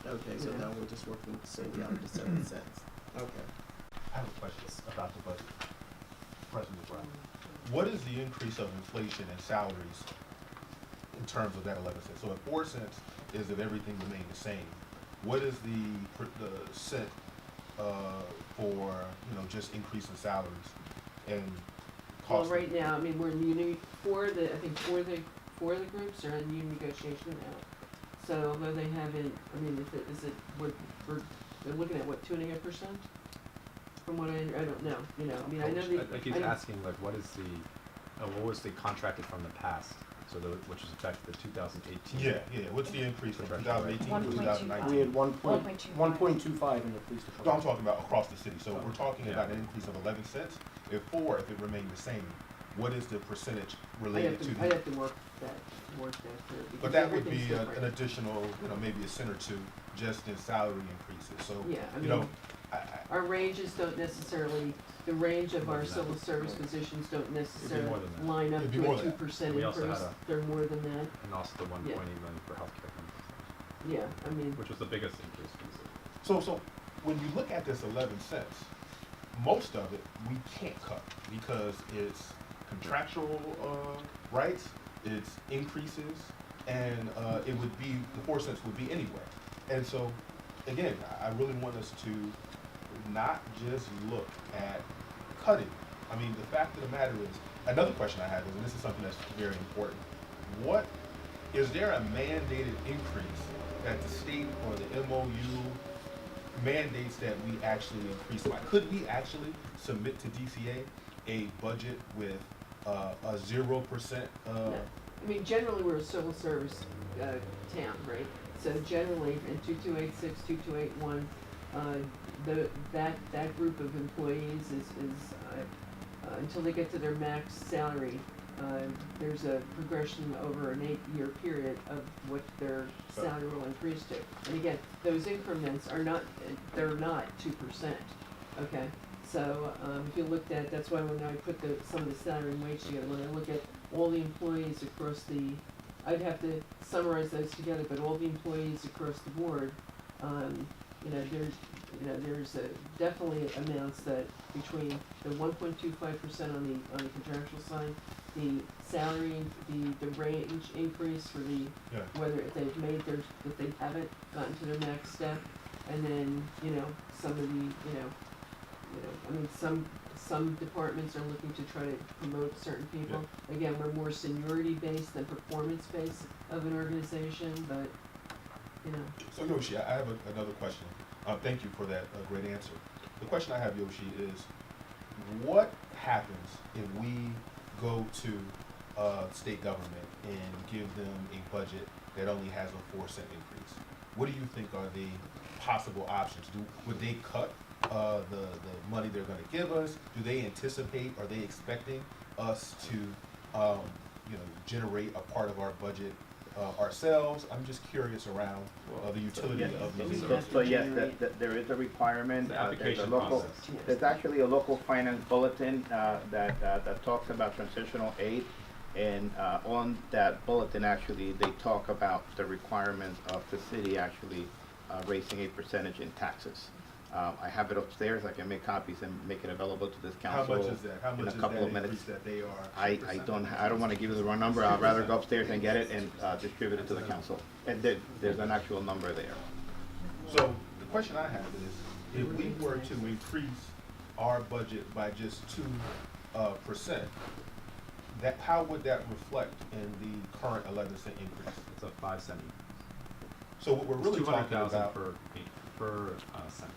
okay, so now we're just working to send out the 7 cents. Okay. I have a question about the budget. President Brown, what is the increase of inflation and salaries in terms of that 11 cents? So if 4 cents is if everything remained the same, what is the cent for just increase in salaries and Well, cost? right now, we're in union, four of the groups are in union negotiation now. So although they haven't, they're looking at what, 2.5%? From what I don't know, I know they. I keep asking, like, what was the contracted from the past? So which is effective the 2018. Yeah. What's the increase from 2018 to 1.25. 2019? We had 1.25 in the police No, I'm department. talking about across the city. So we're talking Yeah. about an increase of 11 cents. If it remained the same, what is the percentage I'd related have to to, I'd have to work that through. because But that would be everything's different. an additional, maybe a cent or two just in salary increases. So, Yeah, Our ranges don't necessarily, the range of More our than that. civil service positions don't necessarily more than that. line up It'd be to more a than that. 2% We also increase. had They're more than that. And also the 1.8 million for healthcare, Yeah, I mean, which was the biggest increase for the city. So when you look at this 11 cents, most of it we can't cut because it's contractual rights, it's increases, and it would be, the 4 cents would be anywhere. And so, again, I really want us to not just look at cutting. I mean, the fact of the matter is, another question I have is, and this is something that's very important, what, is there a mandated increase that the state or the MOU mandates that we actually increase by? Could we actually submit to DCA a budget with a 0%? no. I mean, generally, we're a civil service town, right? So generally, in 2286, 2281, that group of employees is until they get to their max salary, there's a progression over an 8-year period of what their salary will increase to. And again, those increments are not, they're not 2%, okay? So, if you looked at, that's why when I put some of the salary and wage together, when I look at all the employees across I'd have to summarize those together, but all the employees across the board, there's definitely amounts that between the 1.25% on the contractual side, the salary, the range increase for whether if they've made if they haven't gotten to their next step, and then, some of the, I mean, some departments are looking to try to promote certain people. Again, we're more seniority based than performance based of an organization, but, So Yoshi, I have another question. Thank you for that great answer. The question I have, Yoshi, is what happens if we go to state government and give them a budget that only has a 4-cent increase? What do you think are the possible options? Would they cut the money they're going to give us? Do they anticipate, are they expecting us to generate a part of our budget ourselves? I'm just curious around the utility of these. So yes, there is a requirement. The There's a application local, process. there's actually a local finance bulletin that talks about transitional aid. And on that bulletin, actually, they talk about the requirements of the city actually raising a percentage in taxes. I have it upstairs. I can make copies and make it available to this council. How much is that? How much in a is couple that of minutes. increase that they are? I don't want to give you the wrong number. I'd rather go upstairs and get it and distribute it to the council. And there's an actual number there. So the question I have is, if we were to increase our budget by just 2%, how would that reflect in the current 11-cent increase? It's a 5-cent. So what we're really talking 200,000 about. per cent.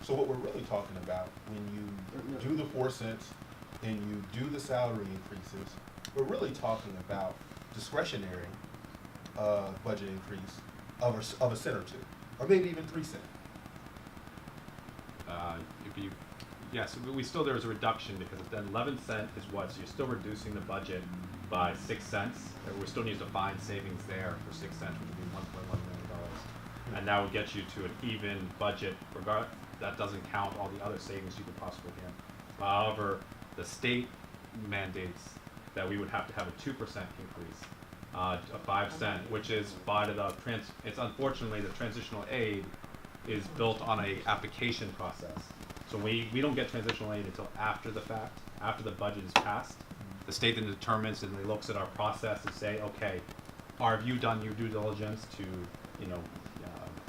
So what we're really talking about, when you do the 4 cents and you do the salary increases, we're really talking about discretionary budget increase of a cent or two, or maybe even 3 cents. Yes, there is a reduction because then 11 cent is what, so you're still reducing the budget by 6 cents. We still need to find savings there for 6 cents, which would be $1.1 million. And that would get you to an even budget, that doesn't count all the other savings you could possibly get. However, the state mandates that we would have to have a 2% increase, a 5 cent, which is divided up. It's unfortunately the transitional aid is built on a application process. So we don't get transitional aid until after the fact, after the budget is passed. The state then determines and they looks at our process and say, okay, have you done your due diligence to,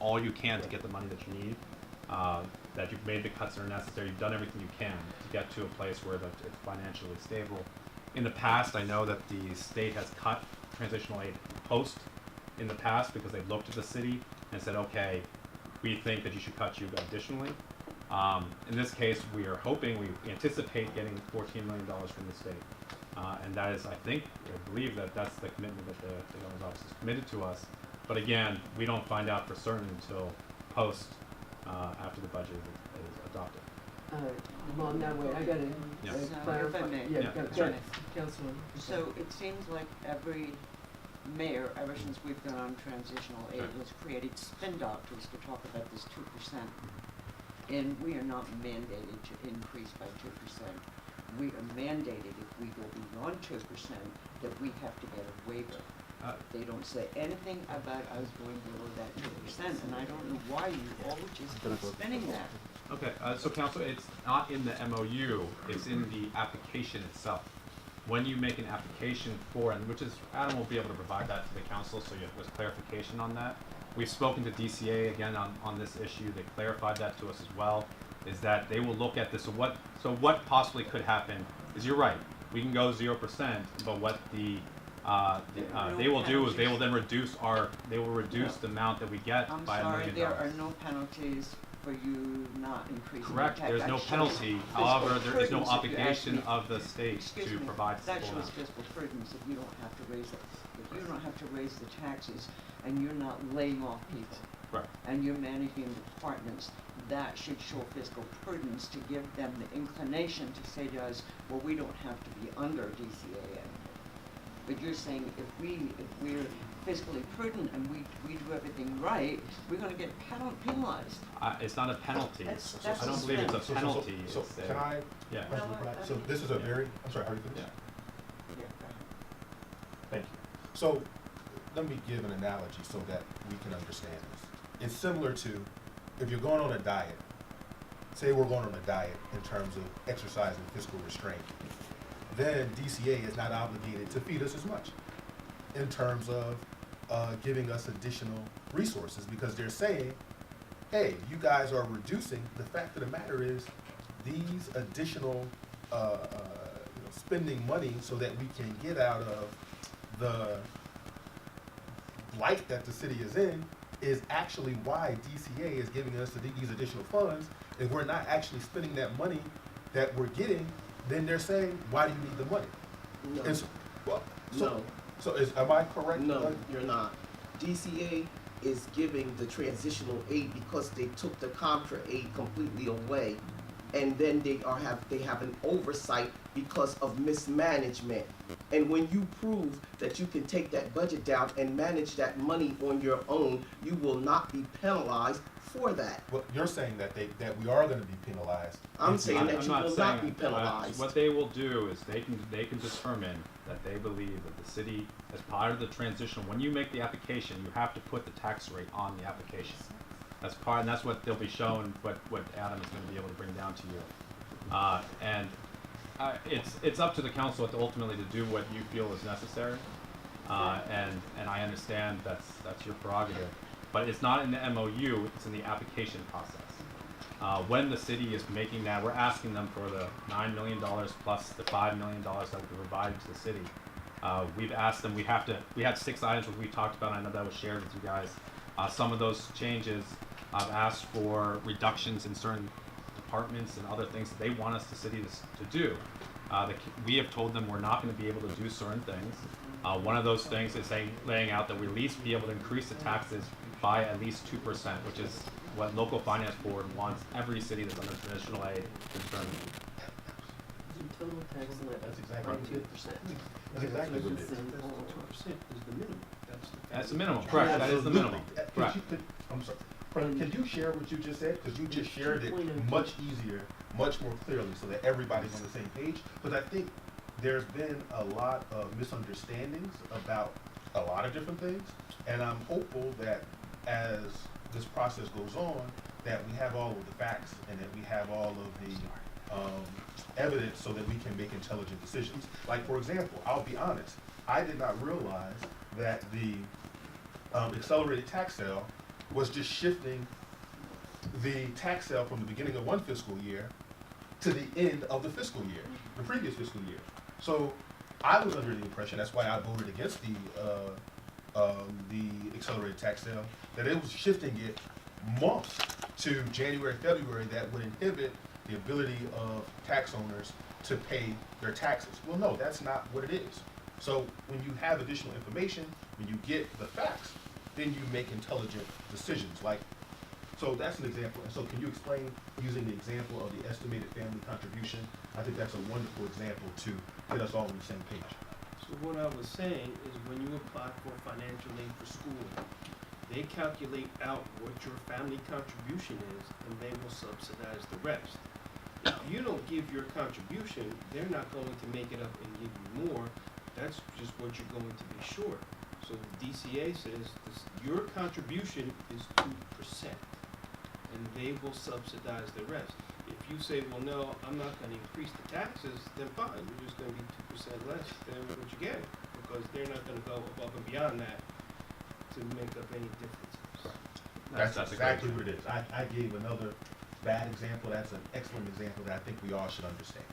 all you can to get the money that you need, that you've made the cuts that are necessary, you've done everything you can to get to a place where it's financially stable. In the past, I know that the state has cut transitional aid post in the past because they looked at the city and said, okay, we think that you should cut you additionally. In this case, we anticipate getting $14 million from the state. And that is, I believe that's the commitment that the governor's office has committed to us. But again, we don't find out for certain until post, after the budget is adopted. well, now wait, I gotta Yeah. clarify. If I may. Yeah, Yeah, go sure. ahead, Councilwoman. So it seems like every mayor, ever since we've gone on transitional aid, Right. has created spin doctors to talk about this 2%. And we are not mandated to increase by 2%. We are mandated, if we go beyond 2%, that we have to get a waiver. They don't say anything about us going below that 2%, and I don't know why you all just keep spinning that. Okay, so council, it's not in the MOU, it's in the application itself. When you make an application for, and which is, Adam will be able to provide that to the council, so you have clarification on that. We've spoken to DCA again on this issue, they clarified that to us as well, is that they will look at this, so what possibly could happen is, you're right, we can go 0%, but what they will do is they will then reduce the amount that we get I'm by $1 sorry, million. there are no penalties for you not increasing your Correct, tax. there's no That shows penalty, fiscal however, there is no prudence if you ask obligation me. of the state Excuse to me, provide this that full shows amount. fiscal prudence if you don't have to raise it. If you don't have to raise the taxes and you're not laying off people. Correct. And you're managing departments, that should show fiscal prudence to give them the inclination to say to us, well, we don't have to be under DCA anymore. But you're saying if we're fiscally prudent and we do everything right, we're gonna get penalized. It's not a penalty, That's I don't what's believe it's a spent. penalty. So It's a- can I, Yeah. Councilman No, Black? I So mean- this is a very, I'm sorry, how do you finish? Yeah. Yeah, go ahead. Thank you. So let me give an analogy so that we can understand this. It's similar to if you're going on a diet, say we're going on a diet in terms of exercise and fiscal restraint, then DCA is not obligated to feed us as much in terms of giving us additional resources because they're saying, hey, you guys are reducing. The fact of the matter is these additional spending money so that we can get out of the blight that the city is in is actually why DCA is giving us these additional funds. If we're not actually spending that money that we're getting, then they're saying, why do you need the money? No, And so, well, no, am I correct? no, you're not. DCA is giving the transitional aid because they took the contra aid completely away. And then they have an oversight because of mismanagement. And when you prove that you can take that budget down and manage that money on your own, you will not be penalized for that. Well, you're saying that we are going to be penalized. I'm saying that I'm you not will saying not be penalized. What they will do is they can determine that they believe that the city, as part of the transition, when you make the application, you have to put the tax rate on the application. And that's what they'll be shown, what Adam is gonna be able to bring down to you. It's up to the council ultimately to do what you feel is necessary. And I understand that's your prerogative, but it's not in the MOU, it's in the application process. When the city is making that, we're asking them for the $9 million plus the $5 million that we provided to the city. We've asked them, we had 6 items that we talked about, I know that was shared with you guys. Some of those changes, I've asked for reductions in certain departments and other things that they want us, the city, to do. We have told them we're not going to be able to do certain things. One of those things is laying out that we at least be able to increase the taxes by at least 2%, which is what local finance board wants every city that's under traditional aid to determine. The total tax levy That's by exactly 2%. That's exactly what it is. 2% is the minimum. That's the minimum, correct, that is the minimum, correct. I'm sorry. Can you share what you just said? Because you just shared it much easier, much more clearly, so that everybody's on the same page. Because I think there's been a lot of misunderstandings about a lot of different things, and I'm hopeful that as this process goes on, that we have all of the facts and that we have all of the evidence so that we can make intelligent decisions. Like, for example, I'll be honest, I did not realize that the accelerated tax sale was just shifting the tax sale from the beginning of one fiscal year to the end of the fiscal year, the previous fiscal year. So I was under the impression, that's why I voted against the accelerated tax sale, that it was shifting it months to January, February, that would inhibit the ability of tax owners to pay their taxes. Well, no, that's not what it is. So when you have additional information, when you get the facts, then you make intelligent decisions. So that's an example. And so can you explain, using the example of the estimated family contribution? I think that's a wonderful example to get us all on the same page. So what I was saying is when you apply for financial aid for school, They calculate out what your family contribution is, and they will subsidize the rest. If you don't give your contribution, they're not going to make it up and give you more. That's just what you're going to be short. So the DCA says your contribution is 2%, and they will subsidize the rest. If you say, well, no, I'm not going to increase the taxes, then fine, you're just going to be 2% less than what you get, because they're not going to go above and beyond that to make up any differences. That's a great exactly example. what it is. I gave another bad example. That's an excellent example that I think we all should understand.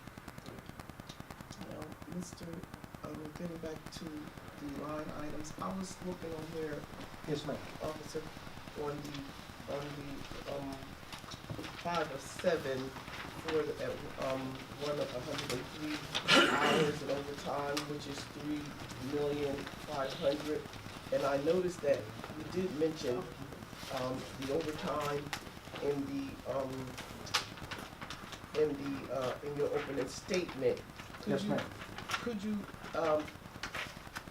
Now, Mr., getting back to the line items, I was looking on here, Yes, ma'am. officer, on the 5 of 7 for the, one of 103 hours in overtime, which is 3,500,000. And I noticed that you did mention, the overtime in your opening statement. Yes, ma'am. Could you,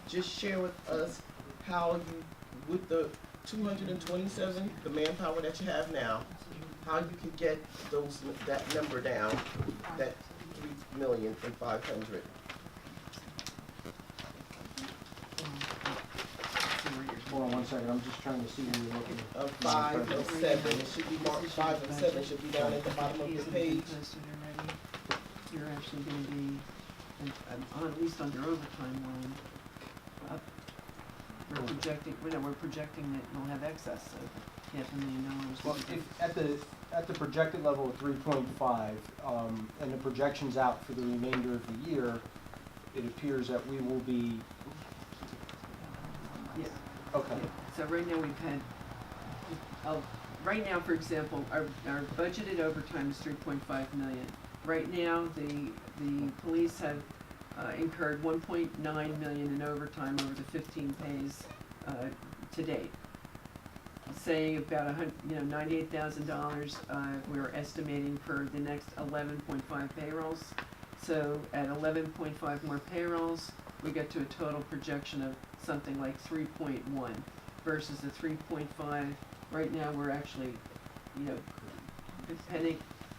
just share with us how you, with the 227, the manpower that you have now, how you could get that number down, that 3,500,000? Hold on one second, I'm just trying to see where you're looking. 5 of 7, it should be marked, 5 of 7 should be down at the bottom of your page. You're actually gonna be, at least on your overtime line, up. We're projecting that we'll have excess of $500,000. Well, if, at the projected level of 3.5, and the projections out for the remainder of the year, it appears that we will be, Yeah. okay. So right now we've had, right now, for example, our budgeted overtime is 3.5 million. Right now, the police have incurred 1.9 million in overtime over the 15 pays to date. Saying about $98,000 we're estimating for the next 11.5 payrolls. So at 11.5 more payrolls, we get to a total projection of something like 3.1 versus the 3.5. Right now, we're actually,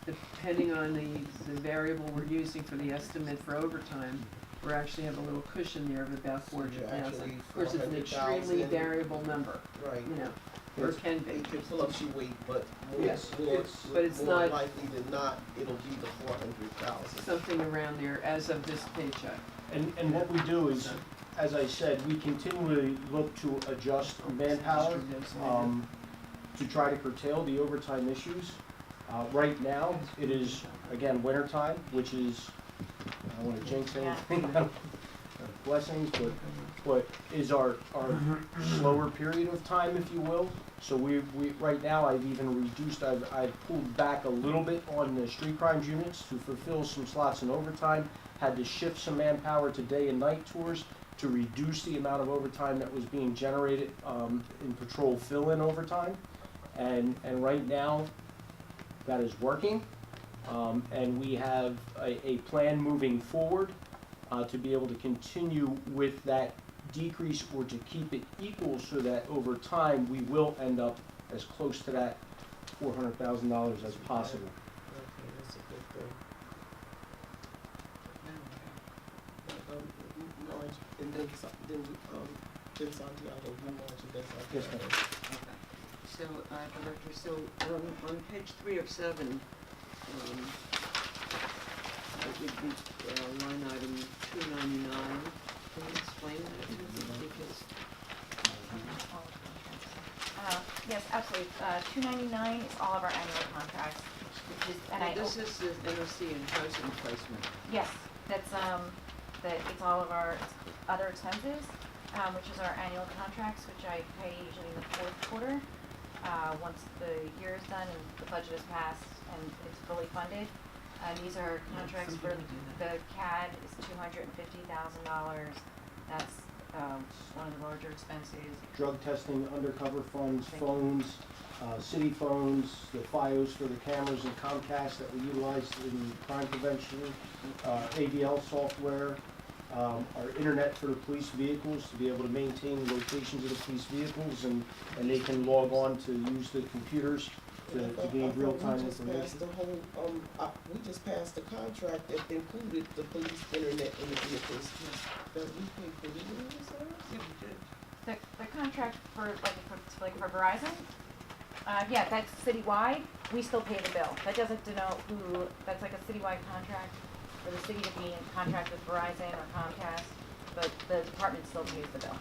depending on the variable we're using for the estimate for overtime, we actually have a little cushion there of about 400,000. actually Of course, it's an 400,000. extremely variable number, Right. or it can be. It can fluctuate, but but it's more not- likely than not, it'll be the 400,000. Something around there as of this paycheck. And what we do is, as I said, we continually look to adjust manpower, to try to curtail the overtime issues. Right now, it is, again, winter time, which is, I don't wanna jinx anything, blessings, but is our slower period of time, if you will. So we right now, I've even reduced, I've pulled back a little bit on the street crimes units to fulfill some slots in overtime. Had to shift some manpower to day and night tours to reduce the amount of overtime that was being generated in patrol fill-in overtime. And right now, that is working. And we have a plan moving forward to be able to continue with that decrease or to keep it equal so that over time we will end up as close to that $400,000 as possible. Okay, that's a good thing. Marge, and then Santiago, you Marge, and then Santiago. Yes, ma'am. So, Director, so on page 3 of 7, it would be line item 299. Can you explain that to me? Because Yes, absolutely. 299 is all of our annual contracts, which is, this is the NOC and housing placement. yes, that's, it's all of our other expenses, which is our annual contracts, which I pay usually in the fourth quarter, once the year is done and the budget is passed and it's fully funded. These are contracts for the CAD is $250,000. That's one of the larger expenses. Drug testing, undercover funds, phones, city phones, the FiOS for the cameras and Comcast that we utilize in crime prevention, ADL software, our internet for the police vehicles, to be able to maintain the locations of the police vehicles, and they can log on to use the computers to gain real-time We just passed information. the whole, we just passed a contract that included the police internet in the vehicles too, that we pay for the internet service. The contract for for Verizon, yeah, that's citywide, we still pay the bill. That doesn't denote who, that's like a citywide contract for the city to be in contract with Verizon or Comcast, but the department still pays the bill.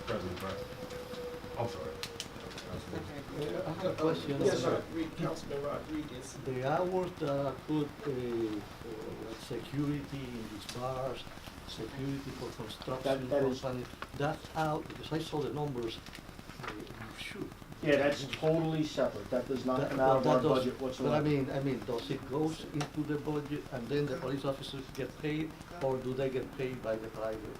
President Brown. I'm sorry. I have a question. Yes, sir, Councilman Rodriguez. The hours that are put, like security in these bars, security for construction That is- company, that's out, because I saw the numbers, shoot. Yeah, that's totally separate, that does not That- come out of that our does- budget whatsoever. But I mean, does it goes into the budget and then the police officers get paid, or do they get paid by the private?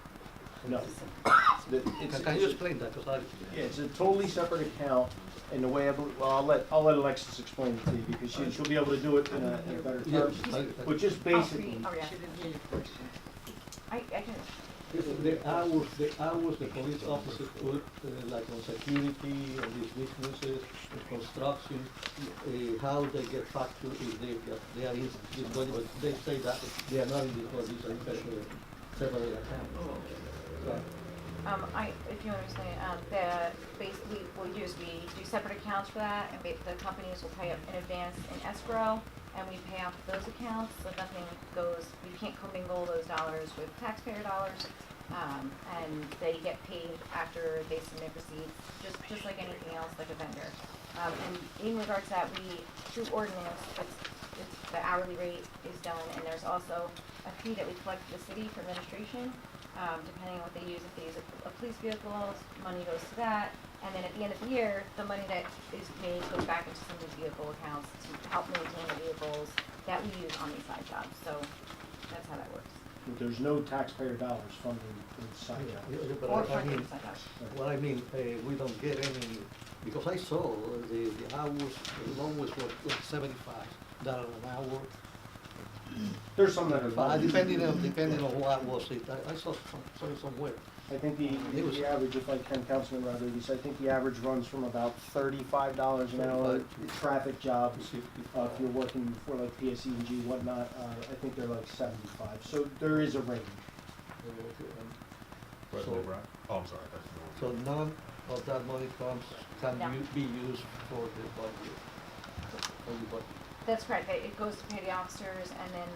No. Can you explain that, because Yeah, it's a totally separate account, and the way well, I'll let Alexis explain it to you, because she'll be able to do it in a better terms. But just basically, Oh, yeah. I can, The hours the police officers put, like on security, on these businesses, construction, how they get factured if they are in this budget, but they say that they are not in this budget, so it's separate accounts. So, if you understand, basically what we do is we do separate accounts for that, and the companies will pay up in advance in escrow, and we pay off those accounts, so nothing goes, we can't commingle those dollars with taxpayer dollars, and they get paid after they submit receipts, just like anything else, like a vendor. And in regards to that, through ordinance, it's the hourly rate is done, and there's also a fee that we collect to the city for administration, depending on what they use. If they use a police vehicle, money goes to that, and then at the end of the year, the money that is made goes back into some of these vehicle accounts to help maintain the vehicles that we use on these side jobs. So that's how that works. but there's no taxpayer dollars funding the side job. But Or I funding mean, side jobs. well, I mean, we don't get any, because I saw the hours, the lowest was like $75 an hour. There's some that are. Depending on what was it, I saw somewhere. I think the average, if I can, Councilman Rodriguez, I think the average runs from about $35 an hour, traffic jobs. If you're working for like PSE&G, whatnot, I think they're like 75, so there is a range. President Brown. Oh, I'm sorry. That's So none of that money can No. be used for the budget. For the budget. That's correct. It goes to pay the officers, and then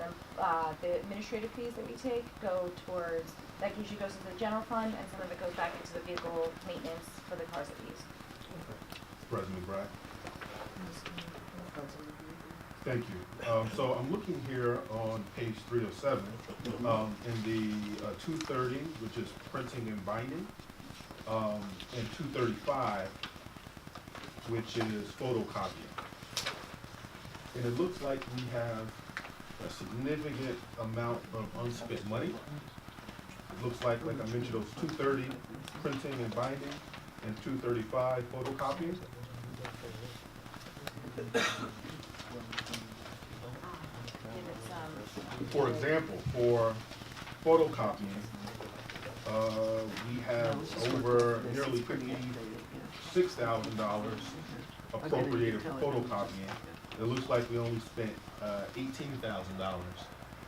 the administrative fees that we take go towards, that usually goes into the general fund, and some of it goes back into the vehicle maintenance for the cars that we use. President Brown. Thank you. So I'm looking here on page 307, in the 230, which is printing and binding, and 235, which is photocopying. And it looks like we have a significant amount of unspent money. It looks like I mentioned, those 230 printing and binding, and 235 photocopying. For example, for photocopying, we have over nearly $56,000 appropriated for photocopying. It looks like we only spent $18,000.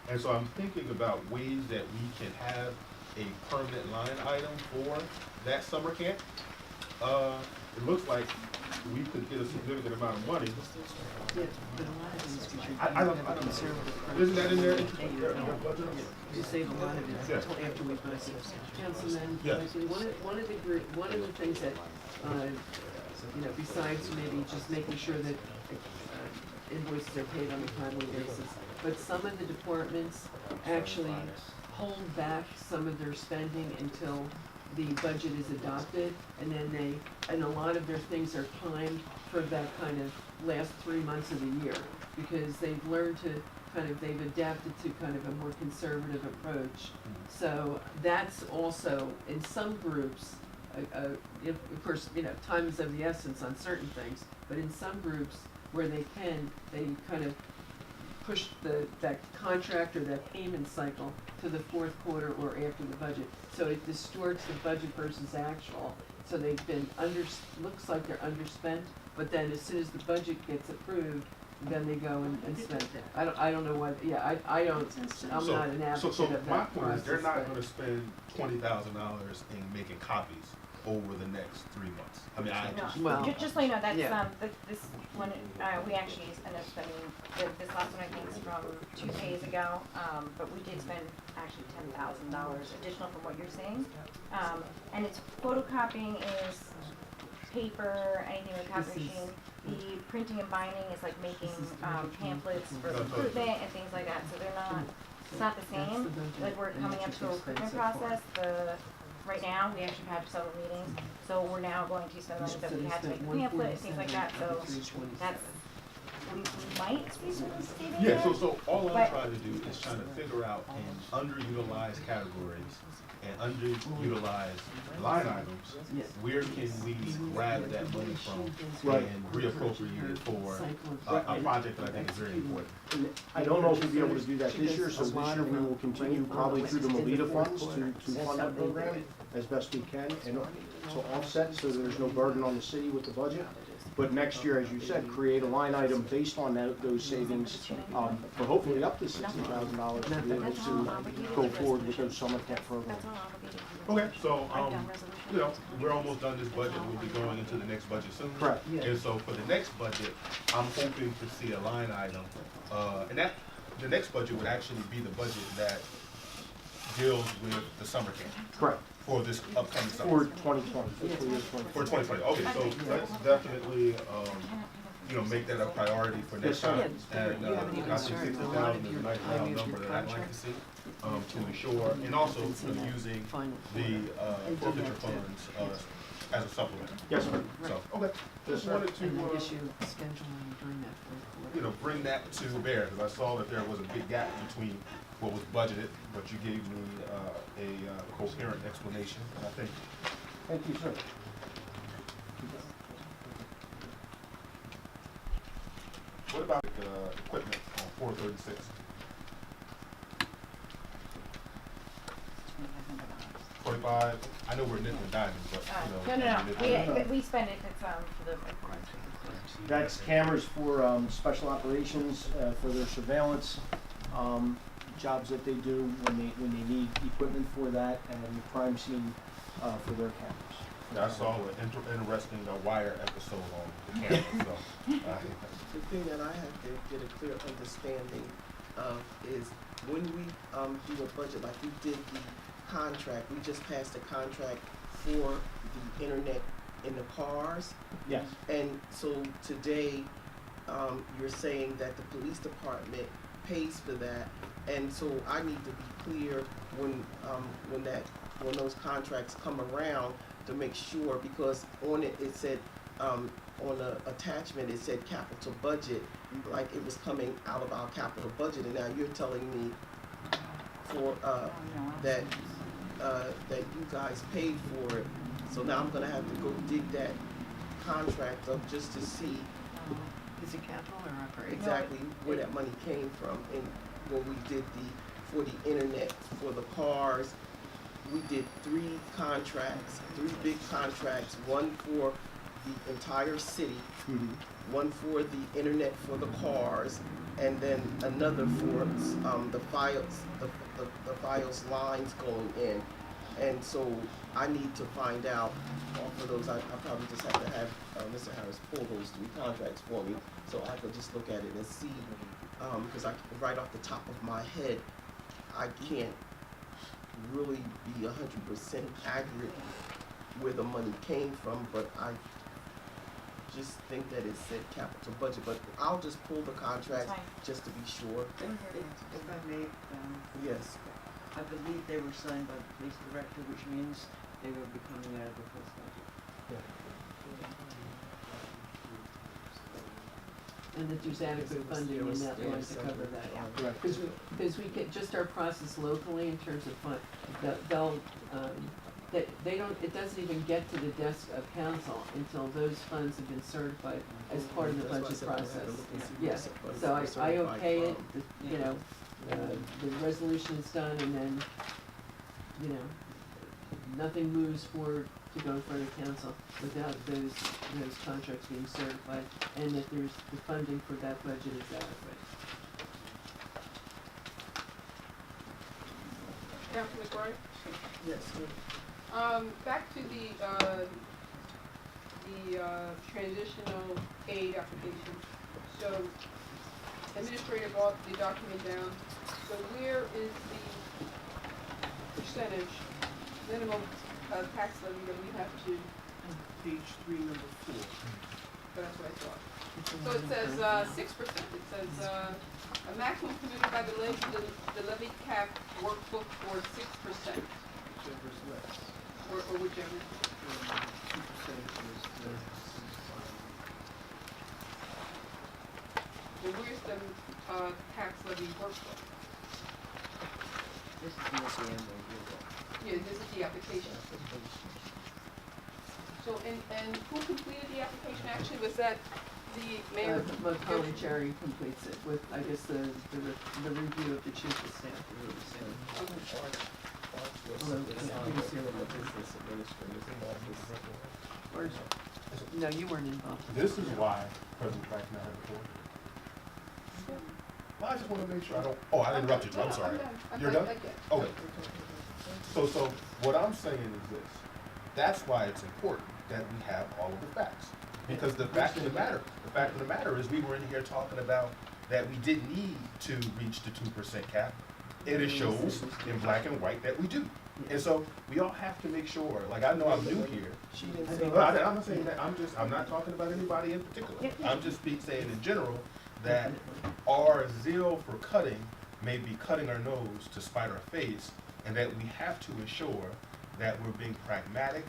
And so I'm thinking about ways that we can have a permanent line item for that summer camp. It looks like we could get a significant amount of money. Yeah, but a lot of these we should I don't, isn't that in there? you save a lot of it Yeah. until after we budget. Councilman, Yes. one of the things that, besides maybe just making sure that invoices are paid on a timely basis, but some of the departments actually hold back some of their spending until the budget is adopted, and then and a lot of their things are timed for that kind of last 3 months of the year, because they've learned to they've adapted to kind of a more conservative approach. So that's also, in some groups, of course, time is of the essence on certain things, but in some groups where they kind of push that contract or that payment cycle to the fourth quarter or after the budget. So it distorts the budget versus actual. So they've been looks like they're underspent, but then as soon as the budget gets approved, then they go and spend it. I don't know why, yeah, I'm not an advocate So of my that point is, they're process, not but- gonna spend $20,000 in making copies over the next 3 months. I mean, I just. Well, Just so you know, that's, yeah. this one, we actually ended up spending, this last one I think is from 2 days ago, but we did spend actually $10,000 additional from what you're saying. And it's photocopying is paper, anything with a copy This is- machine. The printing and binding is like making, pamphlets for recruitment and things like that, so they're not, it's not the That's same. the budget, Like, we're and coming that's up what to a they spent recruitment so far. process, right now, we actually had several meetings, so we're now going to spend money, but we had to make a pamphlet and things like that, so that's, we might see some savings Yeah, there. so all I'm But- trying to do is trying to figure out in underutilized categories and underutilized line items, Yes. where can we grab that money from Right. and reappropriate it for a project that I think is very important. I don't know if we'll be able to do that this year, so this year we will continue probably through the Melita funds to fund that program as best we can and to offset, so there's no burden on the city with the budget. But next year, as you said, create a line item based on those savings, for hopefully up to $60,000 to be able to go forward with those summer camp programs. That's all obligated. Okay, so, I've done resolution. you know, we're almost done this budget, we'll be going into the next budget soon. Correct. And so for the next budget, I'm hoping to see a line item, and that, the next budget would actually be the budget that deals with the summer camp Correct, for this upcoming for summer. 2020, fiscal year 2020. For 2020, okay, so let's definitely, you know, make that a priority for next Yes, sir. time. And, I think 60,000 is a nice round number that I'd like to see, to ensure, and also for using the, forfeiture funds, as a supplement. Yes, sir. So, okay, just sir. wanted to, And the issue of scheduling during that fourth quarter. you know, bring that to bear, because I saw that there was a big gap between what was budgeted, but you gave me, a coherent explanation, and I think. Thank you, sir. What about, equipment on 436? 45, I know we're nickel and diming, but, you know. We spend it, it's, for the. That's cameras for special operations, for their surveillance jobs that they do when they need equipment for that, and crime scene for their cameras. Yeah, I saw an interesting wire episode on the camera, so. The thing that I have to get a clear understanding of is when we do a budget, like we did the contract, we just passed a contract for the internet in the cars. Yes. And so today, you're saying that the police department pays for that. And so I need to be clear when those contracts come around to make sure, because on it said, on the attachment, it said capital budget, like it was coming out of our capital budget, and now you're telling me for, that you guys paid for it. So now I'm gonna have to go dig that contract up just to see Is it capital or operating? exactly where that money came from. And when we did for the internet, for the cars, we did 3 contracts, 3 big contracts, one for the entire city, one for the internet for the cars, and then another for the files lines going in. And so I need to find out off of those. I probably just have to have Mr. Harris pull those 3 contracts for me, so I could just look at it and see, because right off the top of my head, I can't really be 100% accurate where the money came from, but I just think that it said capital budget. But I'll just pull the contracts Fine. just to be sure. If I may, Yes. I believe they were signed by the police director, which means they will be coming out of the police budget. And that there's adequate funding in that line to cover that. Correct. Because we get, just our process locally in terms of they'll they don't, it doesn't even get to the desk of council until those funds have been certified as part of the That's why I budget said I'm gonna have to process. look and see Yeah, what's what so it's I certified okay it, from. you know, the resolution is done and then, you know, nothing moves forward to go in front of council without those contracts being certified and that there's, the funding for that budget is adequate. Councilman McBride? Yes, Back to the transitional aid application. So administrator brought the document down. So where is the percentage minimum tax levy that we have to, Page 3, number 4. that's what I thought. So it says 6%. It says a maximum permitted by the levy cap workbook for 6%, Whichever's less. or whichever. 2% is the And where's the tax levy workbook? This is the MOU. Yeah, this is the application. So, and who completed the application actually? Was that the mayor? Montgomery Cherry completes it with, I guess, the review of the chief of staff. Or, no, you weren't involved. This is why President Franklin had the floor. Well, I just want to make sure I don't, oh, I interrupted you, I'm sorry. You're done? Okay. So what I'm saying is this, that's why it's important that we have all of the facts. Because the fact of the matter is we were in here talking about that we didn't need to reach the 2% cap. And it shows in black and white that we do. And so we all have to make sure, like I know I'm new here. she didn't say. I'm not saying that, I'm not talking about anybody in particular. I'm just saying in general that our zeal for cutting may be cutting our nose to spite our face, and that we have to ensure that we're being pragmatic,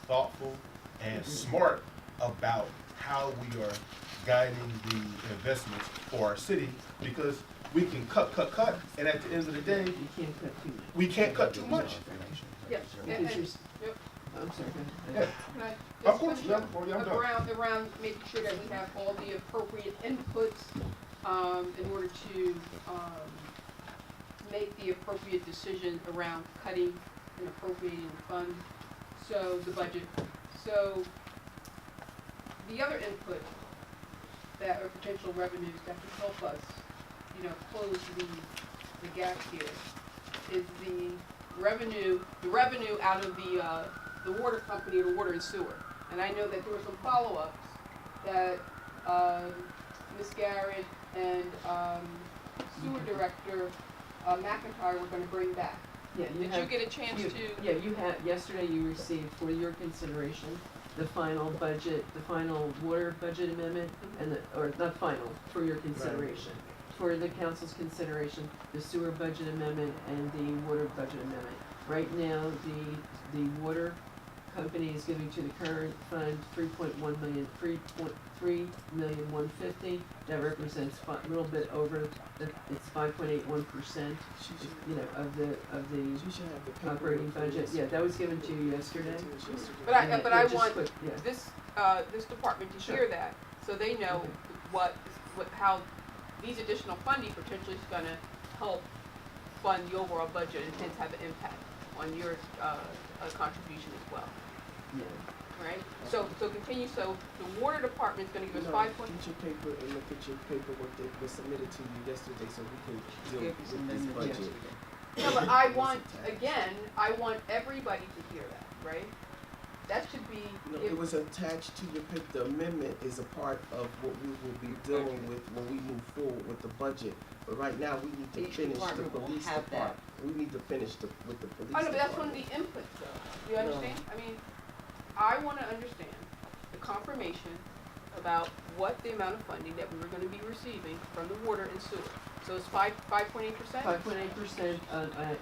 thoughtful, and smart about how we are guiding the investments for our city, because we can cut, and at the end of the day, You can't cut too much. we can't cut too much. Yes, Because and, you're s- yep. I'm sorry, go Yeah. ahead. Can I Of just course, finish yeah, up well, yeah, I'm done. around making sure that we have all the appropriate inputs, in order to, make the appropriate decision around cutting and appropriating funds, so the budget. So, the other input that are potential revenues that could help us, you know, close the gap here is the revenue out of the water company, the water and sewer. And I know that there were some follow-ups that, Ms. Garrett and, sewer director, McIntyre were gonna bring back. Yeah, Did you get a chance to? Yeah, you had, yesterday you received for your consideration, the final budget, the final water budget amendment, and the, or not final, for your consideration. For the council's consideration, the sewer budget amendment and the water budget amendment. Right now, the water company is giving to the current fund 3.150. That represents a little bit over, it's 5.81%, you know, of the She should have the paper. operating budget. Yeah, that was given to you yesterday. But I And but I it just want put- yeah. this department to Sure. hear that, so they know Okay. how these additional funding potentially is gonna help fund the overall budget and hence have an impact on your contribution as well, Yeah. right? So continue. So the water department's gonna give us No, 5 get your paper and look at your paperwork that was submitted to you yesterday, so we can deal Gave you with some this amendments budget. No, but I want everybody to hear that, right? That should be. No, it was attached to your paper. The amendment is a part of what we will be dealing with when we move forward with the budget. But right now, we need to Each finish the department will police have that. department. We need to finish with the police I know, but that's one of department. the inputs though. You understand? I mean, I wanna understand the confirmation about what the amount of funding that we were gonna be receiving from the water and sewer. So it's 5.8%? 5.8%,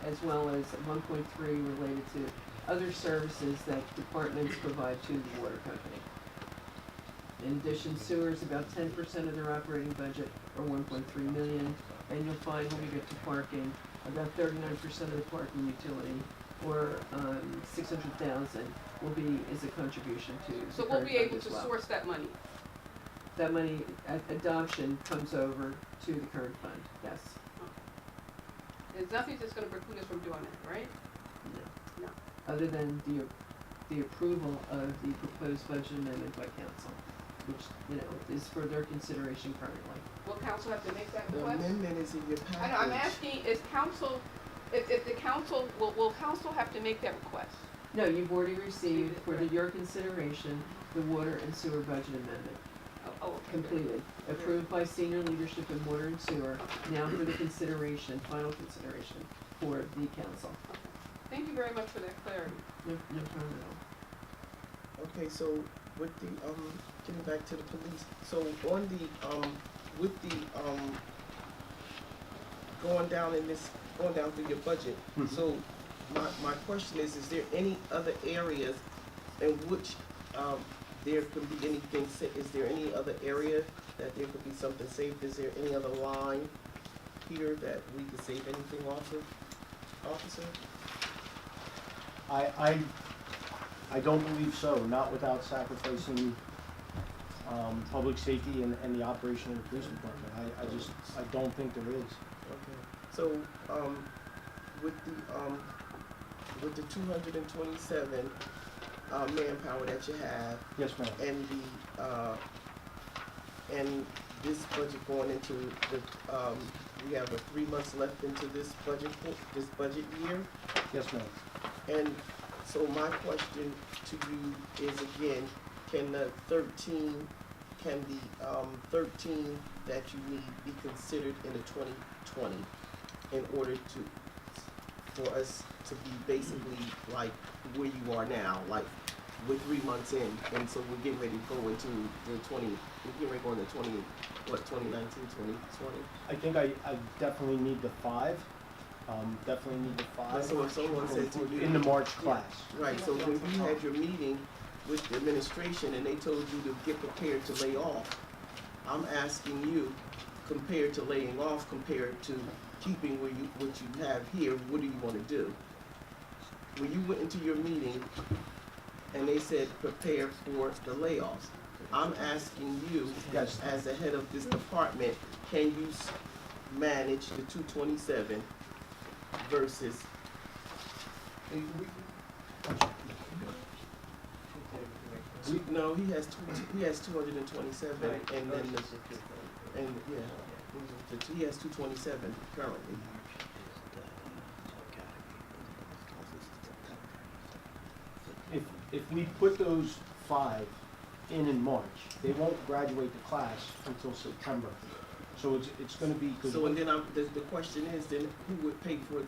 as well as 1.3 related to other services that departments provide to the water company. In addition, sewer is about 10% of their operating budget, or 1.3 million. And you'll find when we get to parking, about 39% of the parking utility or 600,000 is a contribution to So the we'll current be fund able as to well. source that money. That money, adoption comes over to the current fund, yes. There's nothing that's gonna preclude us from doing that, right? No. No. Other than the approval of the proposed budget amendment by council, which, is for their consideration currently. Will council have to make that The request? amendment is in your package. I know, I'm asking, is council, if the council, will council have to make that request? No, you've already received your consideration, the water and sewer budget amendment, Oh, okay. completed, approved by senior leadership in water and sewer, now for the consideration, final consideration for the council. Thank you very much for that clarity. No problem at all. Okay, so with the, getting back to the police, so on the, with the, going down through your budget, so my question is there any other areas in which, there could be anything, is there any other area that there could be something saved? Is there any other line here that we could save anything off of, officer? I don't believe so, not without sacrificing, public safety and the operation of the police department. I don't think there is. Okay, so, with the 227, manpower that you have, Yes, ma'am. and and this budget going into the, we have 3 months left into this budget year. Yes, ma'am. And so my question to you is again, can the 13 that you need be considered in the 2020 in order for us to be basically like where you are now, like we're 3 months in, and so we're getting ready to go into the 20, we're getting ready to go into 2019, 2020? I think I definitely need the 5. Definitely need the 5. So if someone said to you. In the March class. Right, so when you had your meeting with the administration and they told you to get prepared to lay off, I'm asking you, compared to laying off, compared to keeping what you have here, what do you want to do? When you went into your meeting and they said prepare for the layoffs, I'm asking you, Yes. as the head of this department, can you manage the 227 versus? No, he has 227, and then he has 227 currently. If we put those 5 in March, they won't graduate the class until September. So it's gonna be, So and then the question is then who would pay for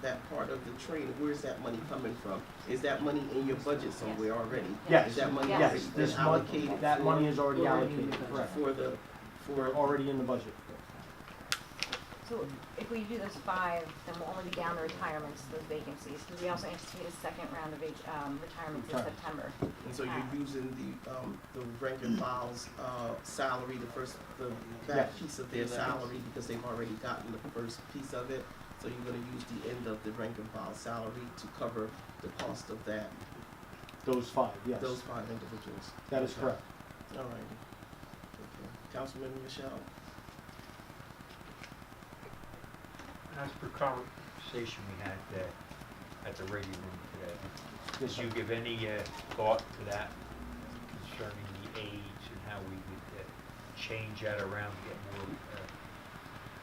that part of the training? Where's that money coming from? Is that money in your budget somewhere already? Yes, Is that money Yes. already yes, been this month, allocated? that money is already Already in the allocated, budget. correct. For Already in the budget. So if we do those 5, then we'll only be down the retirements, those vacancies, because we also anticipate a second round of retirements in Okay. September. and so you're using the rank and file's salary, the back Yes. piece of their salary, because they've already gotten the first piece of it. So you're gonna use the end of the rank and file salary to cover the cost of that, Those 5, yes. those 5 individuals. That is Okay. correct. All right. Okay. Councilman Michelle? As per conversation we had at the radio room today, Yes, did sir. you give any thought to that concerning the age and how we would change that around to get more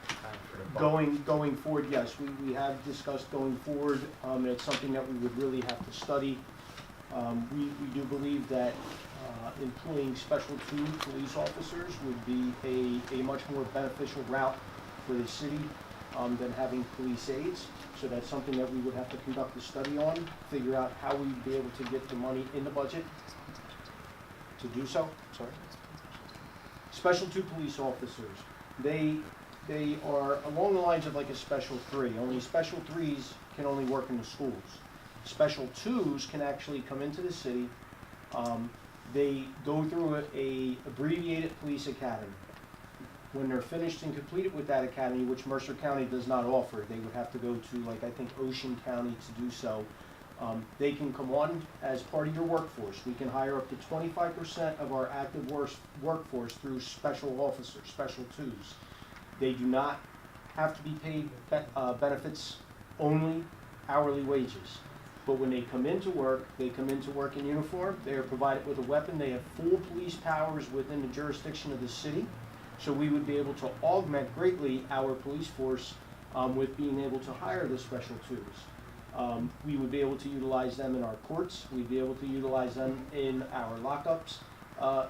time for the public? Going forward, yes, we have discussed going forward. It's something that we would really have to study. We do believe that employing Special 2 police officers would be a much more beneficial route for the city than having police aides. So that's something that we would have to conduct a study on, figure out how we'd be able to get the money in the budget to do so. Sorry. Special 2 police officers, they are along the lines of like a Special 3, only Special 3s can only work in the schools. Special 2s can actually come into the city. They go through a abbreviated police academy. When they're finished and completed with that academy, which Mercer County does not offer, they would have to go to, like, I think Ocean County to do so. They can come on as part of your workforce. We can hire up to 25% of our active workforce through special officers, special twos. They do not have to be paid benefits, only hourly wages. But when they come into work, they come into work in uniform, they are provided with a weapon, they have full police powers within the jurisdiction of the city. So we would be able to augment greatly our police force with being able to hire the special twos. We would be able to utilize them in our courts, we'd be able to utilize them in our lockups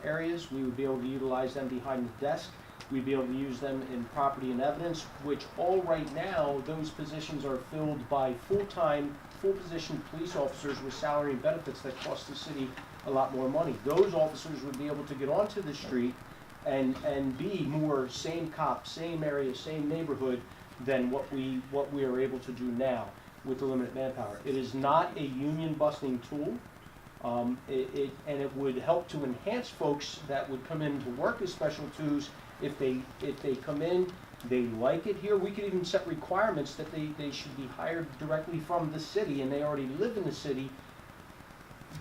areas, we would be able to utilize them behind the desk, we'd be able to use them in property and evidence, which all right now, those positions are filled by full-time, full-position police officers with salary and benefits that cost the city a lot more money. Those officers would be able to get onto the street and be more same cop, same area, same neighborhood than what we are able to do now with the limited manpower. It is not a union busting tool. And it would help to enhance folks that would come in to work as special twos. If they come in, they like it here, we could even set requirements that they should be hired directly from the city and they already live in the city.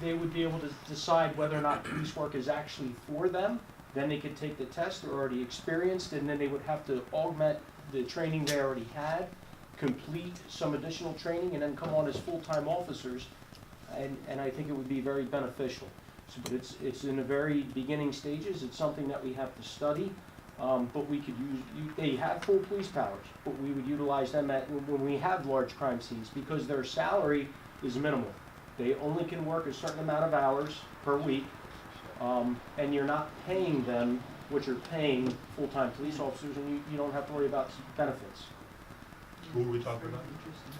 They would be able to decide whether or not police work is actually for them. Then they could take the test, they're already experienced, and then they would have to augment the training they already had, complete some additional training, and then come on as full-time officers. And I think it would be very beneficial. So, but it's in the very beginning stages. It's something that we have to study. But we could use, they have full police powers, but we would utilize them when we have large crime scenes because their salary is minimal. They only can work a certain amount of hours per week, and you're not paying them what you're paying full-time police officers, and you don't have to worry about benefits. Who are we talking about?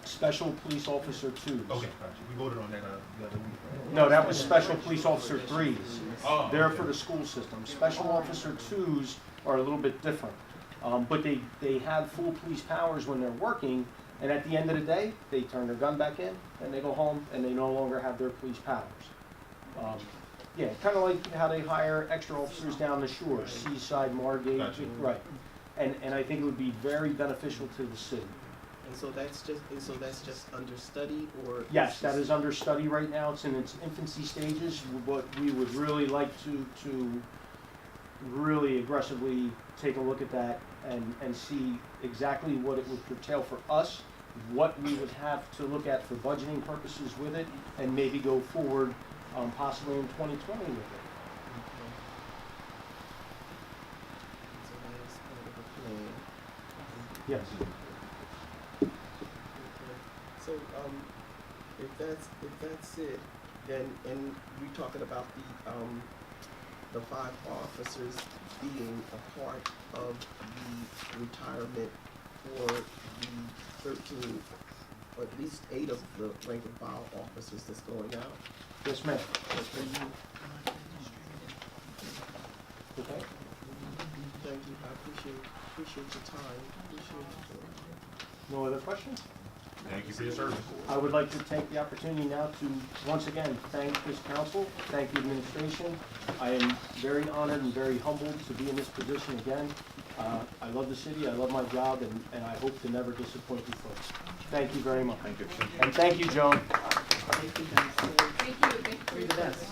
Special police officer 2s. Okay, gotcha. We voted on that the other week, right? No, that was special police officer 3s. Oh, They're okay. for the school system. Special officer 2s are a little bit different. But they have full police powers when they're working, and at the end of the day, they turn their gun back in, and they go home, and they no longer have their police powers. Yeah, kind of like how they hire extra officers down the shore, Seaside, Margate, Gotcha. right. And I think it would be very beneficial to the city. And so that's just under study, or? Yes, that is under study right now. It's in its infancy stages. What we would really like to really aggressively take a look at that and see exactly what it would curtail for us, what we would have to look at for budgeting purposes with it, and maybe go forward possibly in 2020 with it. So that is part of the plan. Yes. Okay. So, if that's it, then, and you're talking about the 5 officers being a part of the retirement for the 13, or at least 8 of the rank and file officers that's going out. Yes, ma'am. Okay. Okay. Thank you, I appreciate your time, appreciate your. No other questions? Thank you for your service. I would like to take the opportunity now to, once again, thank this council, thank the administration. I am very honored and very humbled to be in this position again. I love the city, I love my job, and I hope to never disappoint you folks. Thank you very much. Thank you. And thank you, Joan. Thank you. You're the best.